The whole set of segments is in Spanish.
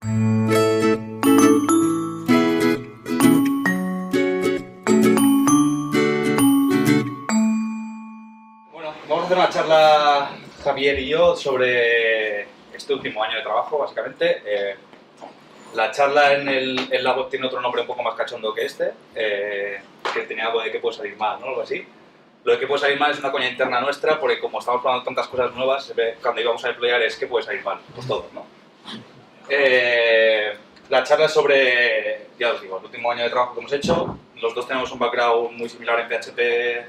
Bueno, vamos a hacer una charla, Javier y yo, sobre este último año de trabajo, básicamente. La charla en la web tiene otro nombre un poco más cachondo que este, que tenía algo de que puede salir mal, ¿no? Algo así. Lo de que puede salir mal es una coña interna nuestra, porque como estamos probando tantas cosas nuevas, cuando íbamos a deployar es que puede salir mal, pues todo, ¿no? La charla es sobre, ya os digo, el último año de trabajo que hemos hecho. Los dos tenemos un background muy similar en PHP,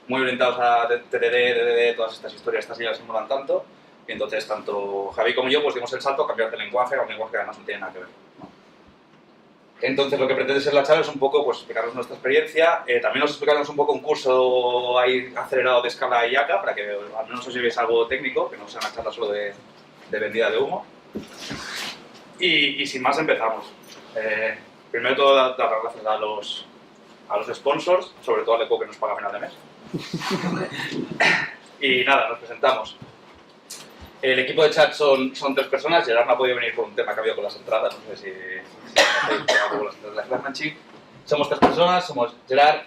muy orientados a TDD, DDD, todas estas historias, estas ya se molan tanto. Y entonces, tanto Javi como yo, pues dimos el salto a cambiar de lenguaje a un lenguaje que además no tiene nada que ver, ¿no? Entonces, lo que pretende ser la charla es un poco pues, explicarnos nuestra experiencia. También os explicaremos un poco un curso ahí acelerado de Scala y Akka, para que al menos os llevéis algo técnico, que no sea una charla solo de vendida de humo. Y sin más empezamos. Primero de todo, dar las gracias a los sponsors, sobre todo al ECO que nos paga a final de mes. Y nada, nos presentamos. El equipo de chat son 3 personas. Gerard no ha podido venir por un tema que ha habido con las entradas. No sé si con las entradas de la Craftsmanship. Somos 3 personas, somos Gerard,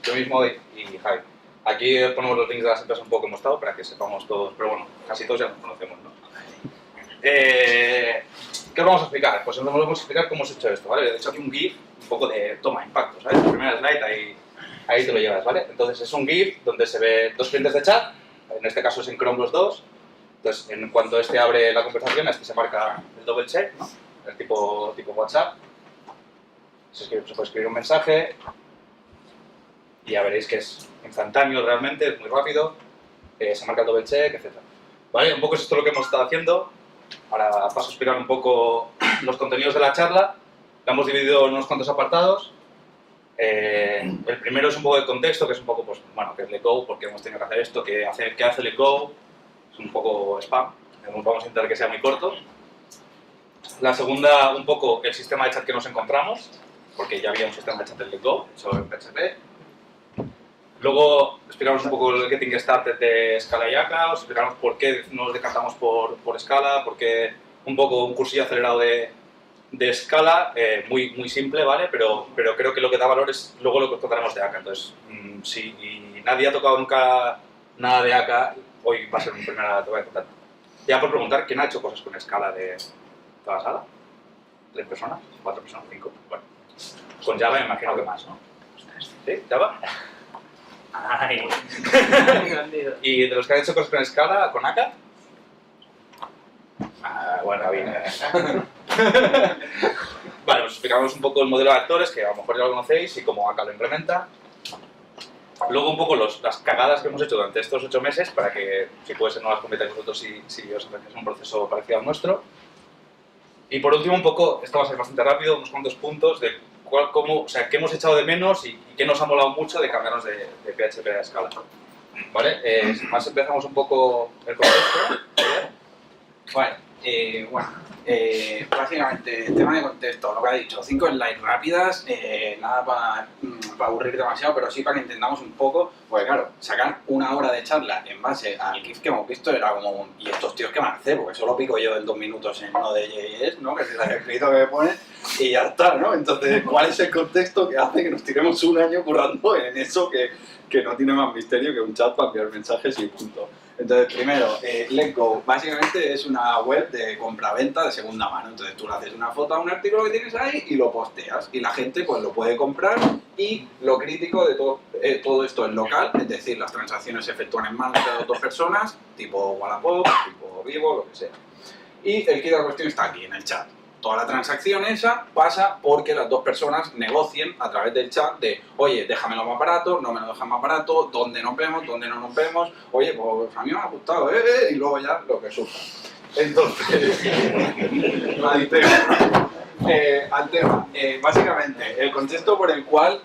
yo mismo y Javi. Aquí ponemos los links de las empresas un poco que hemos estado para que sepamos todos, pero bueno, casi todos ya nos conocemos, ¿no? ¿Qué os vamos a explicar? Pues os vamos a explicar cómo hemos hecho esto, ¿vale? De hecho aquí un GIF, un poco de toma, impacto, ¿sabes? La primera slide, ahí te lo llevas, ¿vale? Entonces es un GIF donde se ve 2 clientes de chat, en este caso es en Chrome los 2. Entonces, en cuanto este abre la conversación, este se marca el double check, ¿no? El tipo WhatsApp. Se puede escribir un mensaje y ya veréis que es instantáneo realmente, es muy rápido, se marca el double check, etc. ¿Vale? Un poco es esto lo que hemos estado haciendo. Ahora paso a explicar un poco los contenidos de la charla. La hemos dividido en unos cuantos apartados. El primero es un poco de contexto, que es un poco, pues, bueno, qué es LetGo, por qué hemos tenido que hacer esto, qué hace LetGo. Es un poco spam, vamos a intentar que sea muy corto. La segunda, un poco el sistema de chat que nos encontramos, porque ya había un sistema de chat en LetGo, hecho en PHP. Luego explicamos un poco el Getting Started de Scala y Akka, os explicamos por qué nos decantamos por Scala, porque un poco un cursillo acelerado de Scala, muy simple, ¿vale? Pero creo que lo que da valor es luego lo que os contaremos de Akka. Entonces, si nadie ha tocado nunca nada de Akka, hoy va a ser mi primera, te voy a contar. Ya por preguntar, ¿quién ha hecho cosas con Scala de toda la sala? ¿3 personas? ¿4 personas? ¿5? Bueno, con Java me imagino que más, ¿no? ¿Sí? ¿Java? ¡Ay! ¿Y de los que han hecho cosas con Scala, con Akka? Bueno, bien. Vale, os explicamos un poco el modelo de actores, que a lo mejor ya lo conocéis, y cómo Akka lo implementa. Luego un poco las cagadas que hemos hecho durante estos 8 meses, para que si puede ser no las cometáis vosotros si os hacéis un proceso parecido al nuestro. Y por último un poco, esto va a ser bastante rápido, unos cuantos puntos de qué hemos echado de menos y qué nos ha molado mucho de cambiarnos de PHP a Scala. ¿Vale? Sin más empezamos un poco el contexto. Vale, básicamente, tema de contexto, lo que ha dicho, 5 slides rápidas, nada para aburrir demasiado, pero sí para que entendamos un poco, porque claro, sacar 1 hora de charla en base al GIF que hemos visto era como, ¿y estos tíos qué van a hacer? Porque solo pico yo en 2 minutos en Node.js, ¿no? Que es el escrito que me pone, y ya está, ¿no? Entonces, ¿cuál es el contexto que hace que nos tiremos un año currando en eso que no tiene más misterio que un chat para enviar mensajes y punto? Entonces, primero, LetGo básicamente es una web de compra-venta de segunda mano. Entonces, tú le haces una foto a un artículo que tienes ahí y lo posteas. Y la gente pues lo puede comprar. Y lo crítico de todo esto es local, es decir, las transacciones se efectúan en manos de 2 personas, tipo Wallapop, tipo Vivo, lo que sea. Y el kit de la cuestión está aquí, en el chat. Toda la transacción esa pasa porque las 2 personas negocien a través del chat de oye, déjamelo más barato, no me lo dejas más barato, dónde nos vemos, dónde no nos vemos, oye, pues a mí me ha gustado, y luego ya lo que surja. Entonces, al tema, básicamente, el contexto por el cual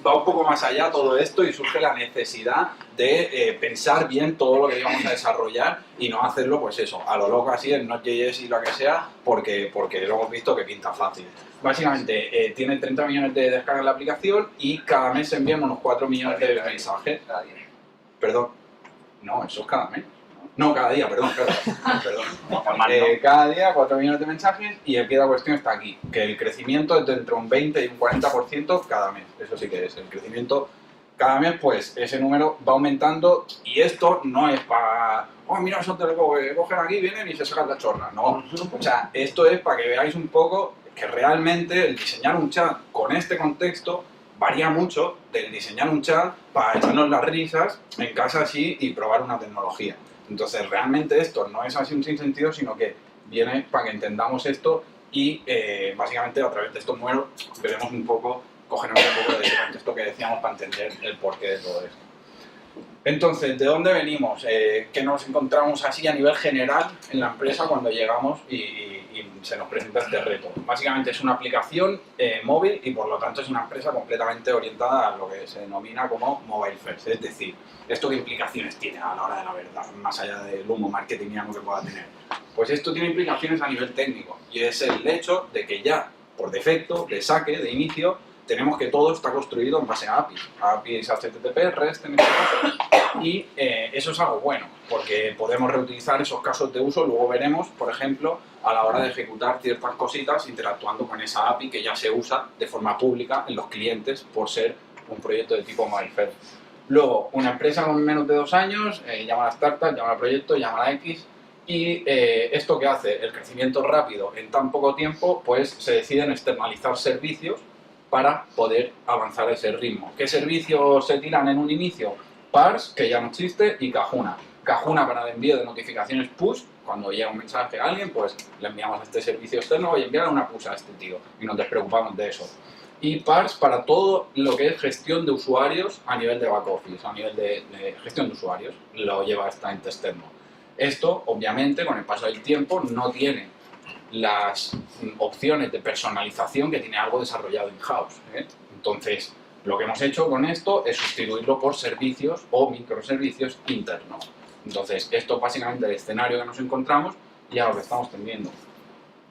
va un poco más allá todo esto y surge la necesidad de pensar bien todo lo que íbamos a desarrollar y no hacerlo, pues eso, a lo loco así en Node.js y lo que sea, porque lo hemos visto que pinta fácil. Básicamente, tiene 30 millones de descargas en la aplicación y cada mes se envían unos 4 millones de mensajes. Perdón, no, eso es cada mes. No, cada día, perdón. Normal, ¿no? Cada día 4 millones de mensajes y aquí la cuestión está aquí, que el crecimiento es de entre un 20 y un 40% cada mes. Eso sí que es, el crecimiento cada mes, pues ese número va aumentando y esto no es para, oh, mira, eso te lo cogen aquí, vienen y se sacan la chorra. No, o sea, esto es para que veáis un poco que realmente el diseñar un chat con este contexto varía mucho del diseñar un chat para echarnos las risas en casa así y probar una tecnología. Entonces, realmente esto no es así un sinsentido, sino que viene para que entendamos esto y básicamente a través de estos números veremos un poco, cogeremos un poco de ese contexto que decíamos para entender el porqué de todo esto. Entonces, ¿de dónde venimos? ¿Qué nos encontramos así a nivel general en la empresa cuando llegamos y se nos presenta este reto? Básicamente es una aplicación móvil y por lo tanto es una empresa completamente orientada a lo que se denomina como mobile first. Es decir, ¿esto qué implicaciones tiene a la hora de la verdad, más allá del humo marketingiano que pueda tener? Pues esto tiene implicaciones a nivel técnico y es el hecho de que ya, por defecto, de saque, de inicio, tenemos que todo está construido en base a APIs HTTP, REST en este caso, y eso es algo bueno, porque podemos reutilizar esos casos de uso, luego veremos, por ejemplo, a la hora de ejecutar ciertas cositas interactuando con esa API que ya se usa de forma pública en los clientes por ser un proyecto de tipo mobile first. Luego, una empresa con menos de 2 años, llama a la startup, llama al proyecto, llama a la X, y esto que hace el crecimiento rápido en tan poco tiempo, pues se deciden externalizar servicios para poder avanzar a ese ritmo. ¿Qué servicios se tiran en un inicio? Parse, que ya no existe, y Kahuna. Kahuna para el envío de notificaciones push, cuando llega un mensaje a alguien, pues le enviamos a este servicio externo y enviar una push a este tío, y nos despreocupamos de eso. Y Parse para todo lo que es gestión de usuarios a nivel de back office, a nivel de gestión de usuarios, lo lleva este ente externo. Esto, obviamente, con el paso del tiempo, no tiene las opciones de personalización que tiene algo desarrollado in-house. Entonces, lo que hemos hecho con esto es sustituirlo por servicios o microservicios internos. Entonces, esto es básicamente el escenario que nos encontramos y a lo que estamos tendiendo.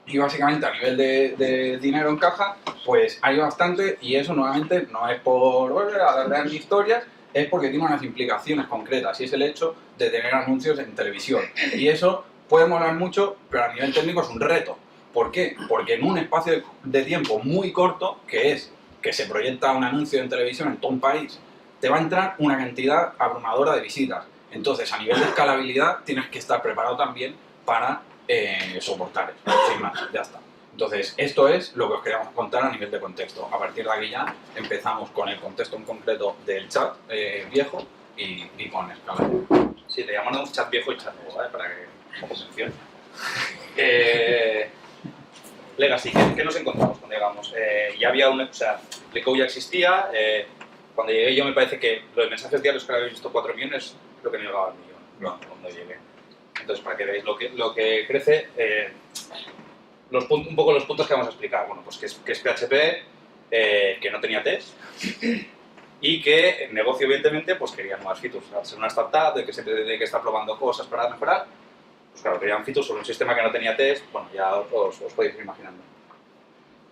Y básicamente a nivel de dinero en caja, pues hay bastante y eso nuevamente no es por alargar historias, es porque tiene unas implicaciones concretas y es el hecho de tener anuncios en televisión. Y eso puede molar mucho, pero a nivel técnico es un reto. ¿Por qué? Porque en un espacio de tiempo muy corto, que es que se proyecta un anuncio en televisión en todo un país, te va a entrar una cantidad abrumadora de visitas. Entonces, a nivel de escalabilidad, tienes que estar preparado también para soportar eso, sin más, ya está. Entonces, esto es lo que os queríamos contar a nivel de contexto. A partir de aquí ya empezamos con el contexto en concreto del chat viejo y con escala. Sí, te llamamos chat viejo y chat nuevo, ¿vale? Para que un poco se mencione. Legacy, ¿qué nos encontramos cuando llegamos? Ya había o sea, Plecou ya existía. Cuando llegué yo me parece que los mensajes diarios que habéis visto 4 millones, creo que no llegaba al millón cuando llegué. Entonces, para que veáis lo que crece, un poco los puntos que vamos a explicar. Bueno, pues que es PHP, que no tenía test, y que el negocio, evidentemente, pues quería nuevas features. Al ser una startup, de que siempre tiene que estar probando cosas para mejorar, pues claro, querían features sobre un sistema que no tenía test, bueno, ya os podéis ir imaginando.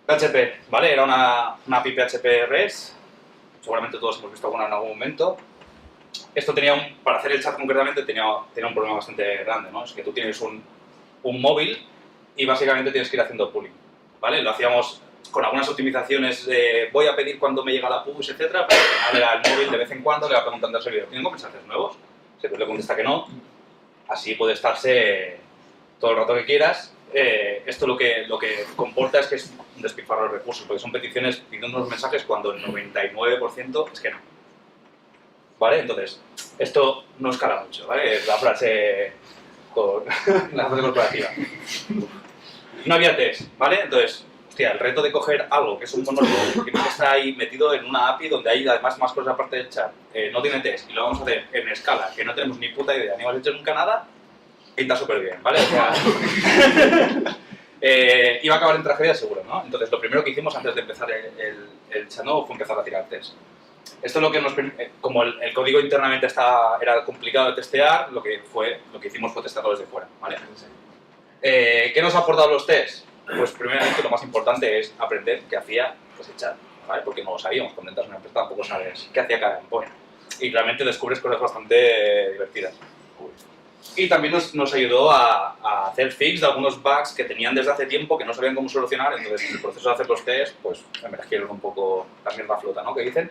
PHP, ¿vale? Era una API PHP REST, seguramente todos hemos visto alguna en algún momento. Esto para hacer el chat concretamente tenía un problema bastante grande, ¿no? Es que tú tienes un móvil y básicamente tienes que ir haciendo pooling, ¿vale? Lo hacíamos con algunas optimizaciones de voy a pedir cuando me llega la push, etcétera, pero al final era el móvil de vez en cuando le va preguntando al servidor, ¿tengo mensajes nuevos? Si le contesta que no, así puede estarse todo el rato que quieras. Esto lo que comporta es que es un despilfarro de recursos, porque son peticiones pidiendo unos mensajes cuando el 99% es que no. ¿Vale? Entonces, esto no escala mucho, ¿vale? Es la frase corporativa. No había test, ¿vale? Entonces, hostia, el reto de coger algo que es un monolito que está ahí metido en una API donde hay además más cosas aparte del chat, no tiene test y lo vamos a hacer en escala, que no tenemos ni puta idea, ni hemos hecho nunca nada, pinta súper bien, ¿vale? O sea, iba a acabar en tragedia seguro, ¿no? Entonces, lo primero que hicimos antes de empezar el chat nuevo fue empezar a tirar test. Esto es lo que nos como el código internamente era complicado de testear, lo que hicimos fue testarlo desde fuera, ¿vale? ¿Qué nos ha aportado los tests? Pues primeramente lo más importante es aprender qué hacía ese chat, ¿vale? Porque no lo sabíamos, cuando entras en una empresa tampoco sabes qué hacía cada endpoint. Y realmente descubres cosas bastante divertidas. Y también nos ayudó a hacer fix de algunos bugs que tenían desde hace tiempo que no sabían cómo solucionar, entonces en el proceso de hacer los test, pues emergieron un poco la mierda flota, ¿no? Que dicen,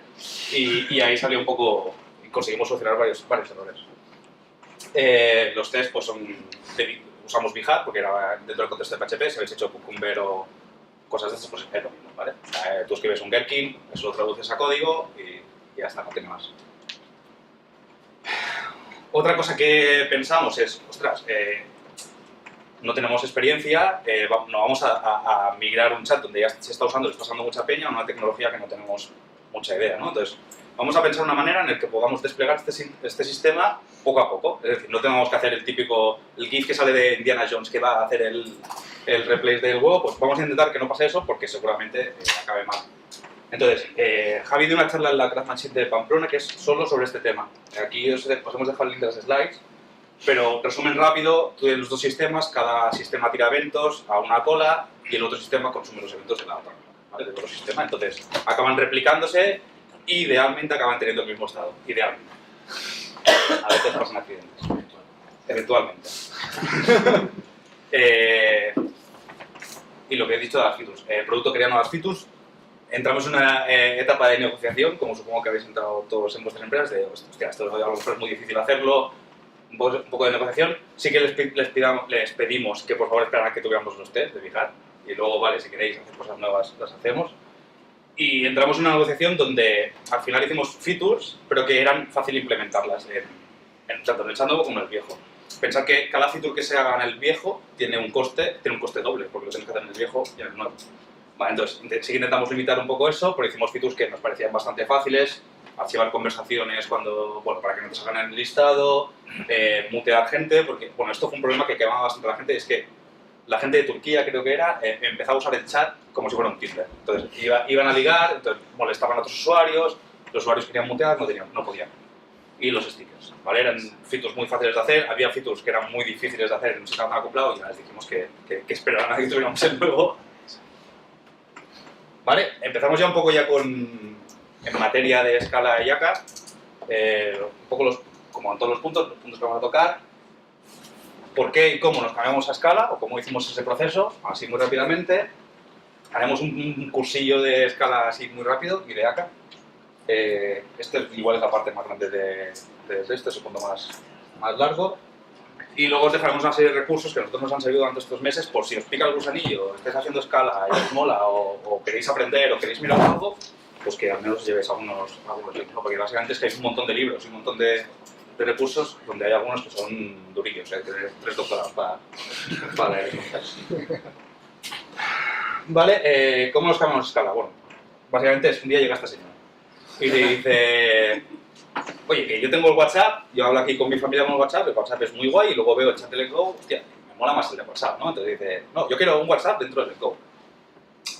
y ahí salió un poco, y conseguimos solucionar varios errores. Los test pues usamos VHAT, porque era dentro del contexto de PHP, si habéis hecho Cucumber o cosas de estas, pues es lo mismo, ¿vale? O sea, tú escribes un Gherkin, eso lo traduces a código y ya está, no tiene más. Otra cosa que pensamos es, ostras, no tenemos experiencia, no vamos a migrar un chat donde ya se está usando, le está usando mucha peña, a una tecnología que no tenemos mucha idea, ¿no? Entonces, vamos a pensar una manera en la que podamos desplegar este sistema poco a poco. Es decir, no tenemos que hacer el típico, el GIF que sale de Indiana Jones que va a hacer el replace del huevo, pues vamos a intentar que no pase eso porque seguramente acabe mal. Entonces, Javi dio una charla en la Craftsmanship de Pamplona que es solo sobre este tema. Aquí os hemos dejado el link de las slides, pero resumen rápido, tú tienes los dos sistemas, cada sistema tira eventos a una cola y el otro sistema consume los eventos de la otra, ¿vale? Del otro sistema. Entonces, acaban replicándose y idealmente acaban teniendo el mismo estado. Idealmente. A veces pasan accidentes. Eventualmente. Y lo que he dicho de las features. El producto quería nuevas features. Entramos en una etapa de negociación, como supongo que habéis entrado todos en vuestras empresas, de, hostia, esto a lo mejor es muy difícil hacerlo, un poco de negociación. Sí que les pedimos que por favor esperaran que tuviéramos los test de fijar, y luego, vale, si queréis hacer cosas nuevas, las hacemos. Y entramos en una negociación donde al final hicimos features, pero que eran fácil implementarlas, tanto en el chándalo como en el viejo. Pensad que cada feature que se haga en el viejo tiene un coste doble, porque lo tienes que hacer en el viejo y en el nuevo. Vale, entonces, sí que intentamos limitar un poco eso, pero hicimos features que nos parecían bastante fáciles, archivar conversaciones para que no te salgan en el listado, mutear gente, porque bueno, esto fue un problema que quemaba bastante a la gente, es que la gente de Turquía, creo que era, empezaba a usar el chat como si fuera un Tinder. Entonces, iban a ligar, entonces molestaban a otros usuarios, los usuarios querían mutear, no podían. Y los stickers, ¿vale? Eran features muy fáciles de hacer, había features que eran muy difíciles de hacer, no se estaban acoplados y ya les dijimos que esperaran a que tuviéramos el nuevo. ¿Vale? Empezamos ya un poco en materia de escala y ACA, un poco como en todos los puntos que vamos a tocar, por qué y cómo nos cambiamos a escala o cómo hicimos ese proceso, así muy rápidamente. Haremos un cursillo de escala así muy rápido y de ACA. Este igual es la parte más grande de este, es un punto más largo. Y luego os dejaremos una serie de recursos que a nosotros nos han servido durante estos meses por si os pica el gusanillo, estáis haciendo escala y os mola o queréis aprender o queréis mirar algo, pues que al menos os llevéis algunos links, ¿no? Porque básicamente es que hay un montón de libros y un montón de recursos donde hay algunos que son durillos, hay que tener 3 doctorados para leer. Vale, ¿cómo nos cambiamos a escala? Bueno, básicamente un día llega esta señora y te dice: oye, que yo tengo el WhatsApp, yo hablo aquí con mi familia con el WhatsApp es muy guay, y luego veo el chat de Let's Go, hostia, me mola más el de WhatsApp, ¿no? Entonces dice, no, yo quiero un WhatsApp dentro de Let's Go.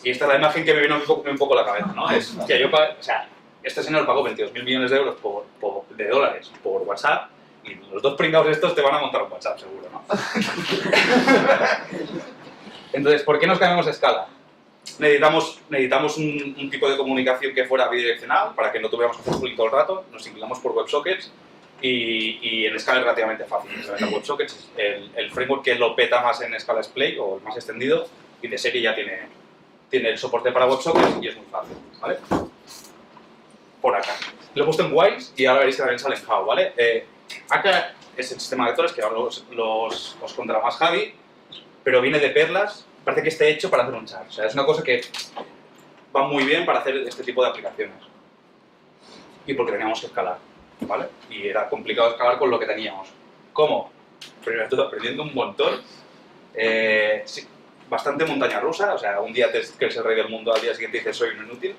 Y esta es la imagen que me vino un poco a la cabeza, ¿no? Es, hostia, este señor pagó 22.000 millones de euros de dólares por WhatsApp, y los dos pringados estos te van a montar un WhatsApp, seguro, ¿no? Entonces, ¿por qué nos cambiamos de escala? Necesitamos un tipo de comunicación que fuera bidireccional para que no tuviéramos que hacer pooling todo el rato. Nos inclinamos por WebSockets y en escala es relativamente fácil implementar WebSockets. El framework que lo peta más en escala es Play, o el más extendido, y de serie ya tiene el soporte para WebSockets y es muy fácil, ¿vale? Por acá. Lo he puesto en Whiles y ahora veréis que también sale en How, ¿vale? Acá es el sistema de vectores que ahora os contará más Javi, pero viene de perlas. Parece que esté hecho para hacer un chat. O sea, es una cosa que va muy bien para hacer este tipo de aplicaciones. Y porque teníamos que escalar, ¿vale? Y era complicado escalar con lo que teníamos. ¿Cómo? Primero todo aprendiendo un montón. Sí, bastante montaña rusa. O sea, un día te crees el rey del mundo, al día siguiente dices soy un inútil.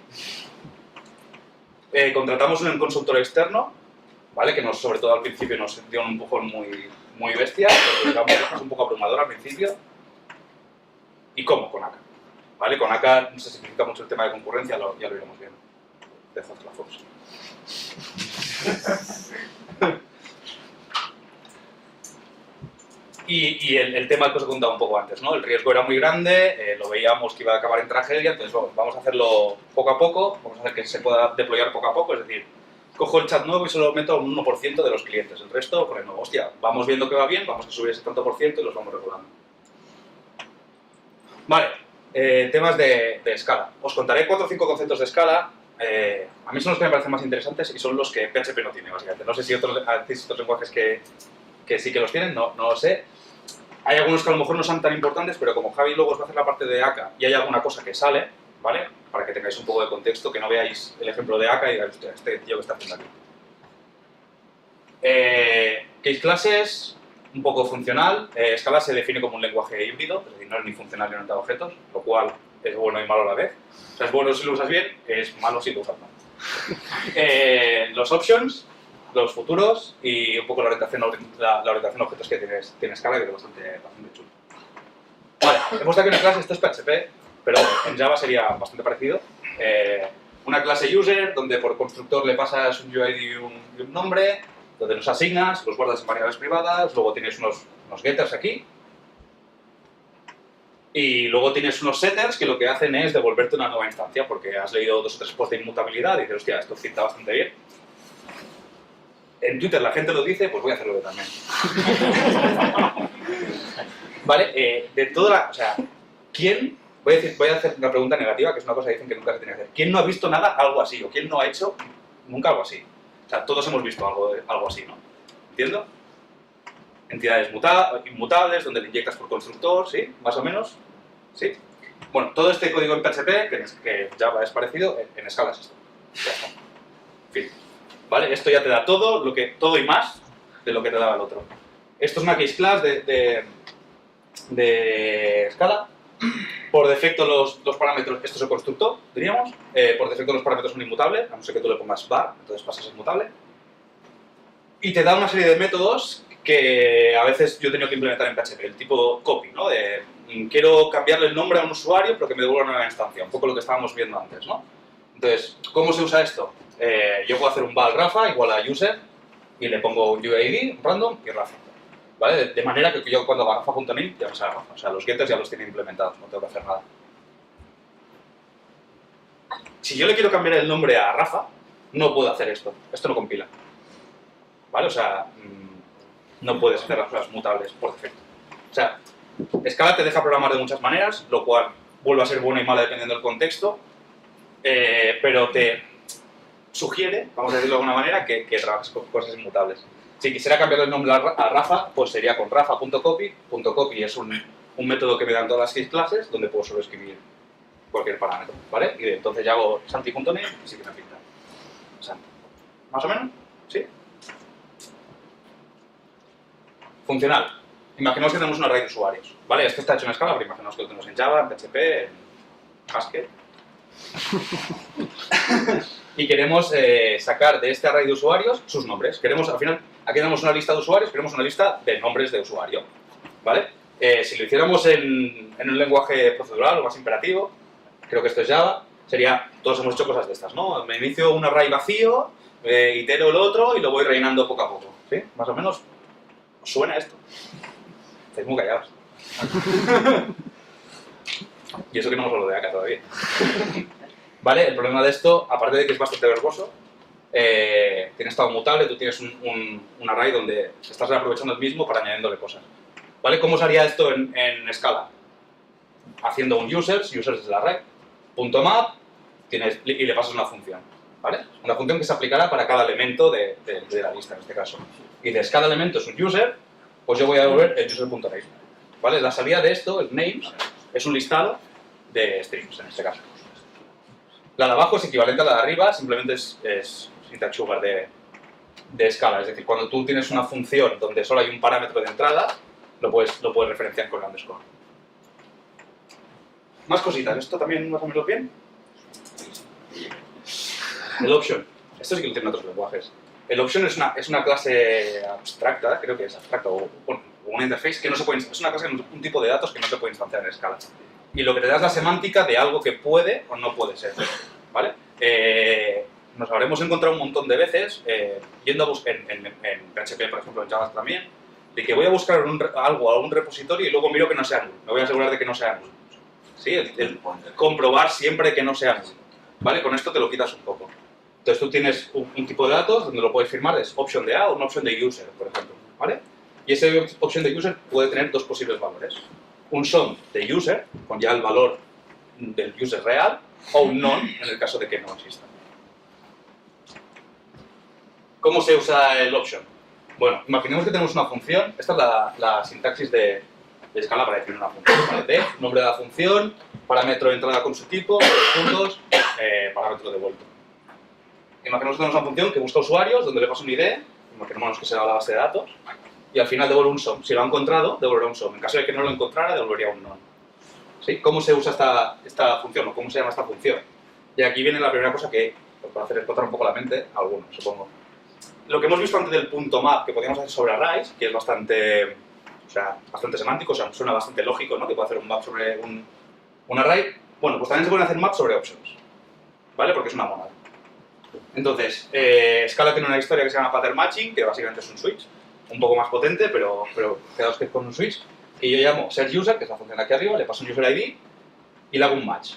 Contratamos un consultor externo, ¿vale? Que sobre todo al principio nos dio un empujón muy bestia. Porque era un poco abrumador al principio. ¿Y cómo? Con ACA. ¿Vale? Con ACA no se simplifica mucho el tema de concurrencia, ya lo iremos viendo. Dejad la foto. Y el tema que os he contado un poco antes, ¿no? El riesgo era muy grande, lo veíamos que iba a acabar en tragedia, entonces bueno, vamos a hacerlo poco a poco, vamos a hacer que se pueda deployar poco a poco, es decir, cojo el chat nuevo y solo meto un 1% de los clientes. El resto, por el nuevo. Hostia, vamos viendo que va bien, vamos a subir ese tanto por ciento y los vamos regulando. Vale, temas de escala. Os contaré 4 o 5 conceptos de escala. A mí son los que me parecen más interesantes y son los que PHP no tiene, básicamente. No sé si hacéis otros lenguajes que sí que los tienen, no lo sé. Hay algunos que a lo mejor no son tan importantes, pero como Javi luego os va a hacer la parte de AK y hay alguna cosa que sale, ¿vale? Para que tengáis un poco de contexto, que no veáis el ejemplo de AK y digáis, hostia, este tío que está haciendo aquí. Case classes, un poco funcional. Scala se define como un lenguaje híbrido, es decir, no es ni funcional ni orientado a objetos, lo cual es bueno y malo a la vez. O sea, es bueno si lo usas bien, es malo si lo usas mal. Los options, los futuros y un poco la orientación a objetos que tiene Scala, que es bastante chulo. Vale, hemos aquí una clase, esto es PHP, pero en Java sería bastante parecido. Una clase user, donde por constructor le pasas un UID y un nombre, donde los asignas, los guardas en variables privadas, luego tienes unos getters aquí, y luego tienes unos setters que lo que hacen es devolverte una nueva instancia, porque has leído 2 o 3 posts de inmutabilidad y dices, hostia, esto cita bastante bien. En Twitter la gente lo dice, pues voy a hacerlo yo también. Vale, de toda la... O sea, ¿quién... Voy a hacer una pregunta negativa, que es una cosa que dicen que nunca se tiene que hacer. ¿Quién no ha visto nada algo así? ¿O quién no ha hecho nunca algo así? O sea, todos hemos visto algo así, ¿no? ¿Entiendo? Entidades inmutables, donde le inyectas por constructor, ¿sí? Más o menos. ¿Sí? Bueno, todo este código en PHP, que Java es parecido, en Scala es esto. Ya está. En fin. ¿Vale? Esto ya te da todo y más de lo que te daba el otro. Esto es una case class de Scala. Por defecto los parámetros, esto es el constructor, diríamos. Por defecto los parámetros son inmutables, a no ser que tú le pongas var, entonces pasas a ser mutable. Y te da una serie de métodos que a veces yo he tenido que implementar en PHP, el tipo copy, ¿no? De quiero cambiarle el nombre a un usuario pero que me devuelva una nueva instancia, un poco lo que estábamos viendo antes, ¿no? Entonces, ¿cómo se usa esto? Yo puedo hacer un val Rafa igual a user y le pongo un UID, random y Rafa. ¿Vale? De manera que yo cuando haga Rafa.name ya me sale Rafa. O sea, los getters ya los tiene implementados, no tengo que hacer nada. Si yo le quiero cambiar el nombre a Rafa, no puedo hacer esto. Esto no compila. ¿Vale? O sea, no puedes hacer las cosas mutables por defecto. O sea, Scala te deja programar de muchas maneras, lo cual vuelve a ser bueno y malo dependiendo del contexto, pero te sugiere, vamos a decirlo de alguna manera, que trabajes con cosas inmutables. Si quisiera cambiar el nombre a Rafa, pues sería con rafa.copy. .copy es un método que me dan todas las 6 clases donde puedo solo escribir cualquier parámetro, ¿vale? Y entonces ya hago santi.name y sí que me pinta. Santi. ¿Más o menos? ¿Sí? Funcional. Imaginemos que tenemos un array de usuarios, ¿vale? Esto está hecho en Scala, pero imaginemos que lo tenemos en Java, en PHP, en Haskell. Y queremos sacar de este array de usuarios sus nombres. Queremos, al final, aquí tenemos una lista de usuarios, queremos una lista de nombres de usuario, ¿vale? Si lo hiciéramos en un lenguaje procedural o más imperativo, creo que esto es Java, sería, todos hemos hecho cosas de estas, ¿no? Me inicio un array vacío, itero el otro y lo voy rellenando poco a poco, ¿sí? Más o menos, ¿os suena esto? Estáis muy callados. Y eso que no hemos hablado de acá todavía. ¿Vale? El problema de esto, aparte de que es bastante verboso, tiene estado mutable, tú tienes un array donde estás aprovechando el mismo para añadiéndole cosas. ¿Vale? ¿Cómo se haría esto en Scala? Haciendo un users es el array, .map, y le pasas una función. ¿Vale? Una función que se aplicará para cada elemento de la lista, en este caso. Y de cada elemento es un user, pues yo voy a devolver el user.name. ¿Vale? La salida de esto, el names, es un listado de strings, en este caso. La de abajo es equivalente a la de arriba, simplemente es syntax sugar de Scala. Es decir, cuando tú tienes una función donde solo hay un parámetro de entrada, lo puedes referenciar con underscore. Más cositas, ¿esto también más o menos bien? El option. Esto sí que lo tienen otros lenguajes. El option es una clase abstracta, creo que es abstracta, o una interface que no se puede... Es una clase, un tipo de datos que no se puede instanciar en Scala. Y lo que te da es la semántica de algo que puede o no puede ser, ¿vale? Nos habremos encontrado un montón de veces, yendo a buscar, en PHP, por ejemplo, en Java también, de que voy a buscar algo a un repositorio y luego miro que no sea null. Me voy a asegurar de que no sea null. ¿Sí? El comprobar siempre que no sea null. ¿Vale? Con esto te lo quitas un poco. Entonces tú tienes un tipo de datos donde lo puedes firmar, es option de A o una option de user, por ejemplo, ¿vale? Y ese option de user puede tener dos posibles valores. Un SOM de user, con ya el valor del user real, o un none, en el caso de que no exista. ¿Cómo se usa el option? Bueno, imaginemos que tenemos una función, esta es la sintaxis de Scala para definir una función, ¿vale? Def, nombre de la función, parámetro de entrada con su tipo, puntos, parámetro de vuelta. Imaginemos que tenemos una función que busca usuarios, donde le paso un ID, imaginemos que será la base de datos, y al final devuelve un SOM. Si lo ha encontrado, devolverá un SOM. En caso de que no lo encontrara, devolvería un none. ¿Sí? ¿Cómo se usa esta función o cómo se llama esta función? Y aquí viene la primera cosa que, para hacer explotar un poco la mente, a algunos, supongo. Lo que hemos visto antes del punto map que podíamos hacer sobre arrays, que es bastante semántico, o sea, suena bastante lógico, ¿no? Que puede hacer un map sobre un array. Bueno, pues también se pueden hacer maps sobre options, ¿vale? Porque es una monada. Entonces, Scala tiene una historia que se llama pattern matching, que básicamente es un switch, un poco más potente, pero quedaos que es con un switch, y yo llamo setUser, que es la función de aquí arriba, le paso un user ID y le hago un match,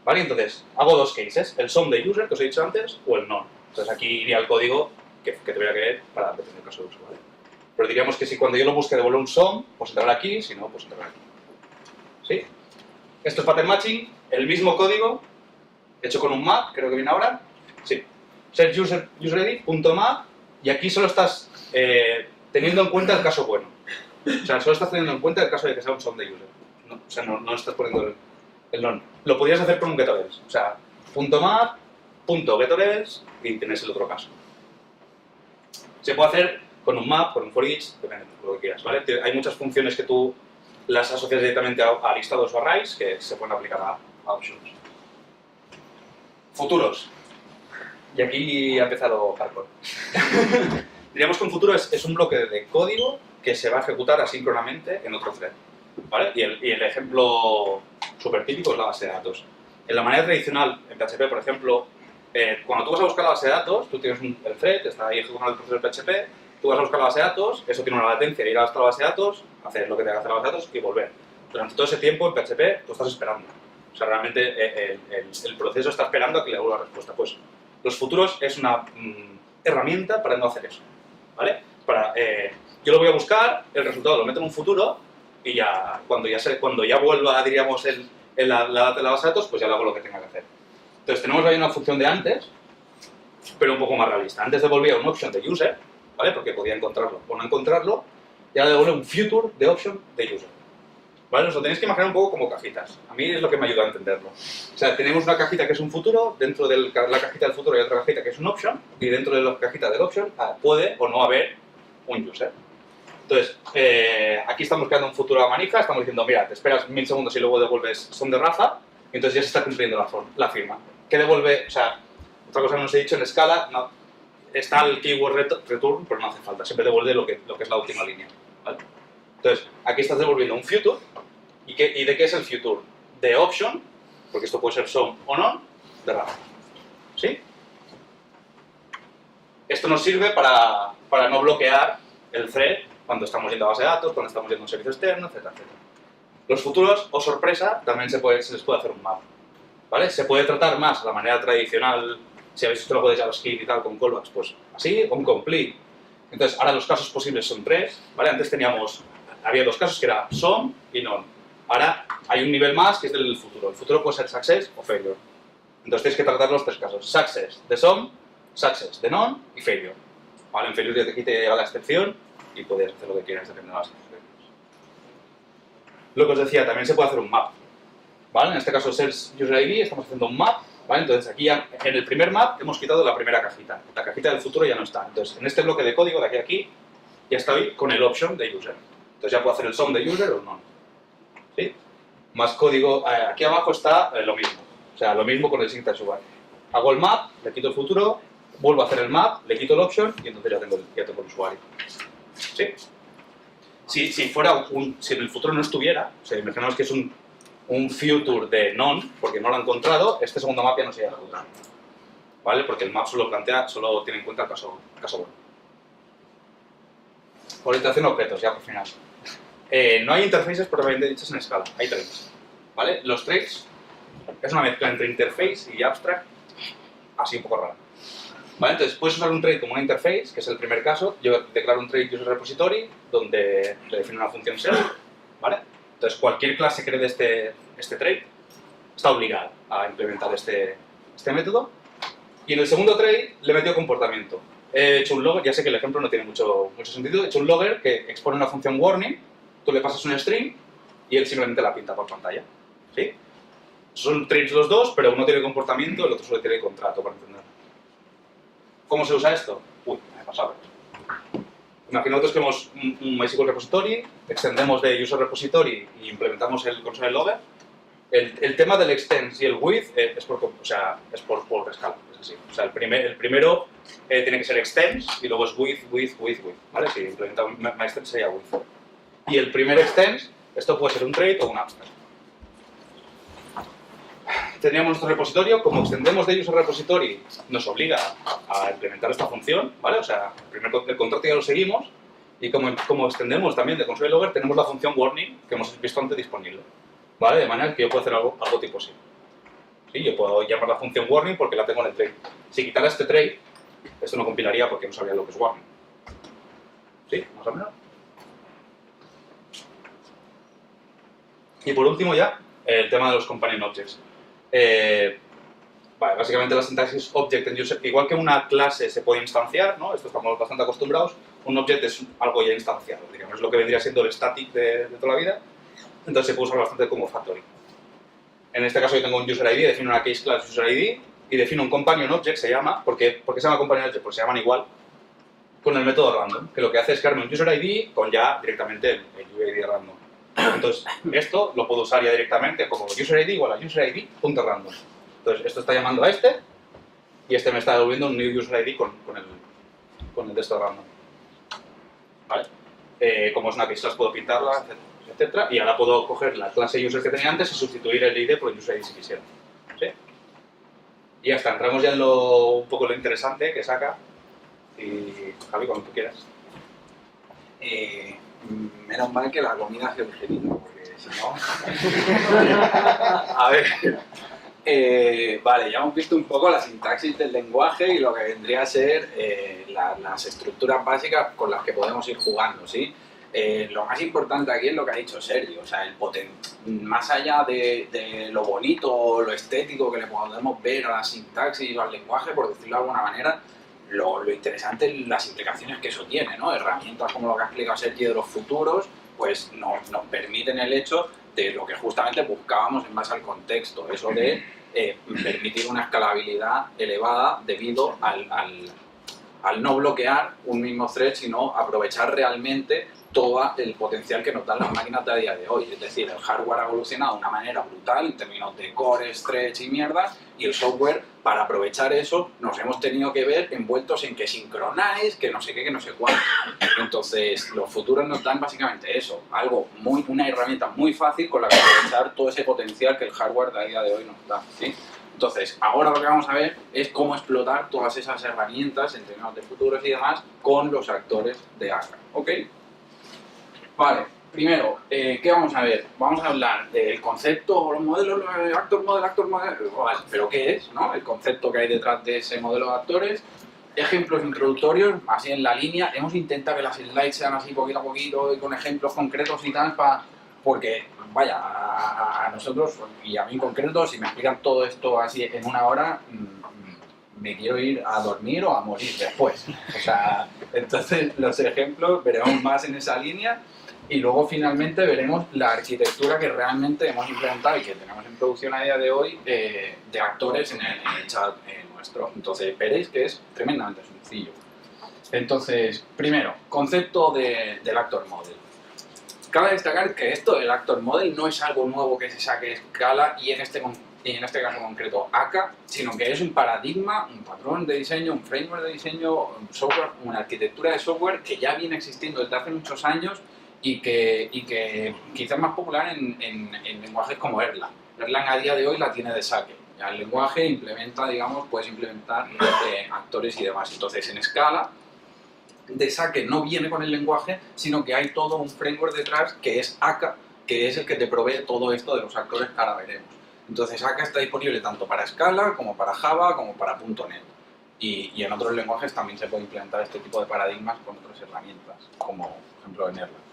¿vale? Entonces, hago dos cases, el SOM de user, que os he dicho antes, o el none. Entonces aquí iría el código que tuviera que ver para determinar el caso de uso, ¿vale? Pero diríamos que si cuando yo lo busque devuelve un SOM, pues entrará aquí, si no, pues entrará aquí. ¿Sí? Esto es pattern matching, el mismo código, hecho con un map, creo que viene ahora. Sí. setUser.map, y aquí solo estás teniendo en cuenta el caso bueno. O sea, solo estás teniendo en cuenta el caso de que sea un SOM de user. No, o sea, no estás poniendo el none. Lo podrías hacer con un getOrEls. O sea, .map, .getOrEls y tienes el otro caso. Se puede hacer con un map, con un for each, depende de lo que quieras, ¿vale? Hay muchas funciones que tú las asocias directamente a listados o arrays que se pueden aplicar a options. Futuros. Y aquí ha empezado hardcore. Diríamos que un futuro es un bloque de código que se va a ejecutar asíncronamente en otro thread, ¿vale? Y el ejemplo súper típico es la base de datos. En la manera tradicional, en PHP, por ejemplo, cuando tú vas a buscar la base de datos, tú tienes el thread, está ahí ejecutando el proceso de PHP, tú vas a buscar la base de datos, eso tiene una latencia, ir hasta la base de datos, hacer lo que tenga que hacer la base de datos y volver. Durante todo ese tiempo en PHP tú estás esperando. O sea, realmente el proceso está esperando a que le devuelva la respuesta. Pues los futuros es una herramienta para no hacer eso, ¿vale? Yo lo voy a buscar, el resultado lo meto en un futuro y ya cuando ya vuelva, diríamos, la data de la base de datos, pues ya le hago lo que tenga que hacer. Entonces tenemos ahí una función de antes, pero un poco más realista. Antes devolvía un option de user, ¿vale? Porque podía encontrarlo o no encontrarlo, y ahora devuelve un future de option de user. ¿Vale? Os lo tenéis que imaginar un poco como cajitas. A mí es lo que me ayuda a entenderlo. O sea, tenemos una cajita que es un futuro, dentro de la cajita del futuro hay otra cajita que es un option, y dentro de la cajita del option puede o no haber un user. Entonces, aquí estamos creando un futuro a manija, estamos diciendo, mira, te esperas 1000 segundos y luego devuelves son de raza, y entonces ya se está cumpliendo la firma. ¿Qué devuelve? O sea, otra cosa que no os he dicho en Scala, no, está el keyword return, pero no hace falta, siempre devuelve lo que es la última línea, ¿vale? Entonces, aquí estás devolviendo un future, ¿y de qué es el future? De option, porque esto puede ser SOM o no, de raza. ¿Sí? Esto nos sirve para no bloquear el thread cuando estamos yendo a base de datos, cuando estamos yendo a un servicio externo, etcétera, etcétera. Los futuros, o sorpresa, también se les puede hacer un map, ¿vale? Se puede tratar más a la manera tradicional, si habéis visto algo de JavaScript y tal, con callbacks, pues así, o un complete. Entonces, ahora los casos posibles son 3, ¿vale? Antes había 2 casos que era SOM y none. Ahora hay un nivel más que es del futuro. El futuro puede ser success o failure. Entonces tenéis que tratar los 3 casos. Success de SOM, success de none y failure. ¿Vale? En failure aquí te llega la excepción y puedes hacer lo que quieras dependiendo de las excepciones. Lo que os decía, también se puede hacer un map. ¿Vale? En este caso es user ID, estamos haciendo un map. ¿Vale? Entonces aquí ya, en el primer map hemos quitado la primera cajita. La cajita del futuro ya no está. Entonces en este bloque de código de aquí a aquí ya estoy con el option de user. Entonces ya puedo hacer el SOM de user o no. ¿Sí? Más código. Aquí abajo está lo mismo. O sea, lo mismo con el syntax UI. Hago el map, le quito el futuro, vuelvo a hacer el map, le quito el option y entonces ya tengo el usuario. ¿Sí? Si en el futuro no estuviera, o sea, imaginamos que es un future de none, porque no lo ha encontrado, este segundo map ya no se iba a ejecutar. ¿Vale? Porque el map solo tiene en cuenta el caso bueno. Orientación a objetos, ya por final. No hay interfaces propiamente dichas en Scala, hay traits. ¿Vale? Los traits es una mezcla entre interface y abstract, así un poco rara. ¿Vale? Entonces puedes usar un trait como una interface, que es el primer caso. Yo declaro un trait user repository donde le defino una función set, ¿vale? Entonces cualquier clase que herede este trait está obligada a implementar este método. Y en el segundo trait le he metido comportamiento. He hecho un logger, ya sé que el ejemplo no tiene mucho sentido, he hecho un logger que expone una función warning, tú le pasas un string y él simplemente la pinta por pantalla. ¿Sí? Son traits los dos, pero uno tiene comportamiento, el otro solo tiene contrato, para entenderlo. ¿Cómo se usa esto? Uy, me he pasado. Imaginaos que hemos un MySQL repository, extendemos de user repository y implementamos el console logger. El tema del extends y el with es por escala, es así. O sea, el primero tiene que ser extends y luego es with, ¿vale? Si implementamos MyExtends sería with. Y el primer extends, esto puede ser un trait o un abstract. Tendríamos nuestro repositorio, como extendemos de user repository, nos obliga a implementar esta función, ¿vale? O sea, el contrato ya lo seguimos, y como extendemos también de console logger, tenemos la función warning que hemos visto antes disponible, ¿vale? De manera que yo puedo hacer algo tipo así. ¿Sí? Yo puedo llamar la función warning porque la tengo en el trait. Si quitara este trait, esto no compilaría porque no sabría lo que es warning. ¿Sí? Más o menos. Y por último ya, el tema de los companion objects. Vale, básicamente la sintaxis object en user, igual que una clase se puede instanciar, ¿no? Esto estamos bastante acostumbrados, un object es algo ya instanciado, digamos, es lo que vendría siendo el static de toda la vida, entonces se puede usar bastante como factory. En este caso yo tengo un user ID, defino una case class user ID y defino un companion object, se llama, ¿por qué se llama companion object? Porque se llaman igual, con el método random, que lo que hace es crearme un user ID con ya directamente el user ID random. Entonces, esto lo puedo usar ya directamente como user ID igual a user ID.random. Entonces, esto está llamando a este y este me está devolviendo un new user ID con el de esto random. ¿Vale? Como es una case class puedo pintarla, etcétera, y ahora puedo coger la clase user que tenía antes y sustituir el ID por el user ID si quisiera. ¿Sí? Y ya está, entramos ya en un poco lo interesante que saca. Y Javi, cuando tú quieras. Menos mal que la comida se urgenita, porque si no... A ver. Vale, ya hemos visto un poco la sintaxis del lenguaje y lo que vendría a ser las estructuras básicas con las que podemos ir jugando, ¿sí? Lo más importante aquí es lo que ha dicho Sergio, o sea, más allá de lo bonito o lo estético que le podemos ver a la sintaxis o al lenguaje, por decirlo de alguna manera, lo interesante es las implicaciones que eso tiene, ¿no? Herramientas como lo que ha explicado Sergio de los futuros, pues nos permiten el hecho de lo que justamente buscábamos en base al contexto, eso de permitir una escalabilidad elevada debido al no bloquear un mismo thread, sino aprovechar realmente todo el potencial que nos dan las máquinas de a día de hoy. Es decir, el hardware ha evolucionado de una manera brutal en términos de core, stretch y mierda, y el software, para aprovechar eso, nos hemos tenido que ver envueltos en que sincronize, que no sé qué, que no sé cuánto. Entonces, los futuros nos dan básicamente eso, una herramienta muy fácil con la que aprovechar todo ese potencial que el hardware de a día de hoy nos da, ¿sí? Entonces, ahora lo que vamos a ver es cómo explotar todas esas herramientas en términos de futuros y demás con los actores de Akka, ¿ok? Vale, primero, ¿qué vamos a ver? Vamos a hablar del concepto, los modelos, actor model, vale, pero ¿qué es? ¿No? El concepto que hay detrás de ese modelo de actores, ejemplos introductorios, así en la línea, hemos intentado que las slides sean así poquito a poquito y con ejemplos concretos y tal, porque, vaya, a nosotros y a mí en concreto, si me explican todo esto así en una hora, me quiero ir a dormir o a morir después. O sea, entonces los ejemplos veremos más en esa línea. Y luego finalmente veremos la arquitectura que realmente hemos implementado y que tenemos en producción a día de hoy de actores en el chat nuestro. Entonces veréis que es tremendamente sencillo. Entonces, primero, concepto del Actor Model. Cabe destacar que esto del Actor Model no es algo nuevo que se saque de escala y en este caso concreto Akka, sino que es un paradigma, un patrón de diseño, un framework de diseño, un software, una arquitectura de software que ya viene existiendo desde hace muchos años y que quizás es más popular en lenguajes como Erlang. Erlang a día de hoy la tiene de saque. Ya el lenguaje implementa, digamos, puedes implementar actores y demás. Entonces, en escala, de saque no viene con el lenguaje, sino que hay todo un framework detrás que es Akka, que es el que te provee todo esto de los actores que ahora veremos. Entonces, Akka está disponible tanto para Scala, como para Java, como para .NET. Y en otros lenguajes también se puede implementar este tipo de paradigmas con otras herramientas, como por ejemplo en Erlang.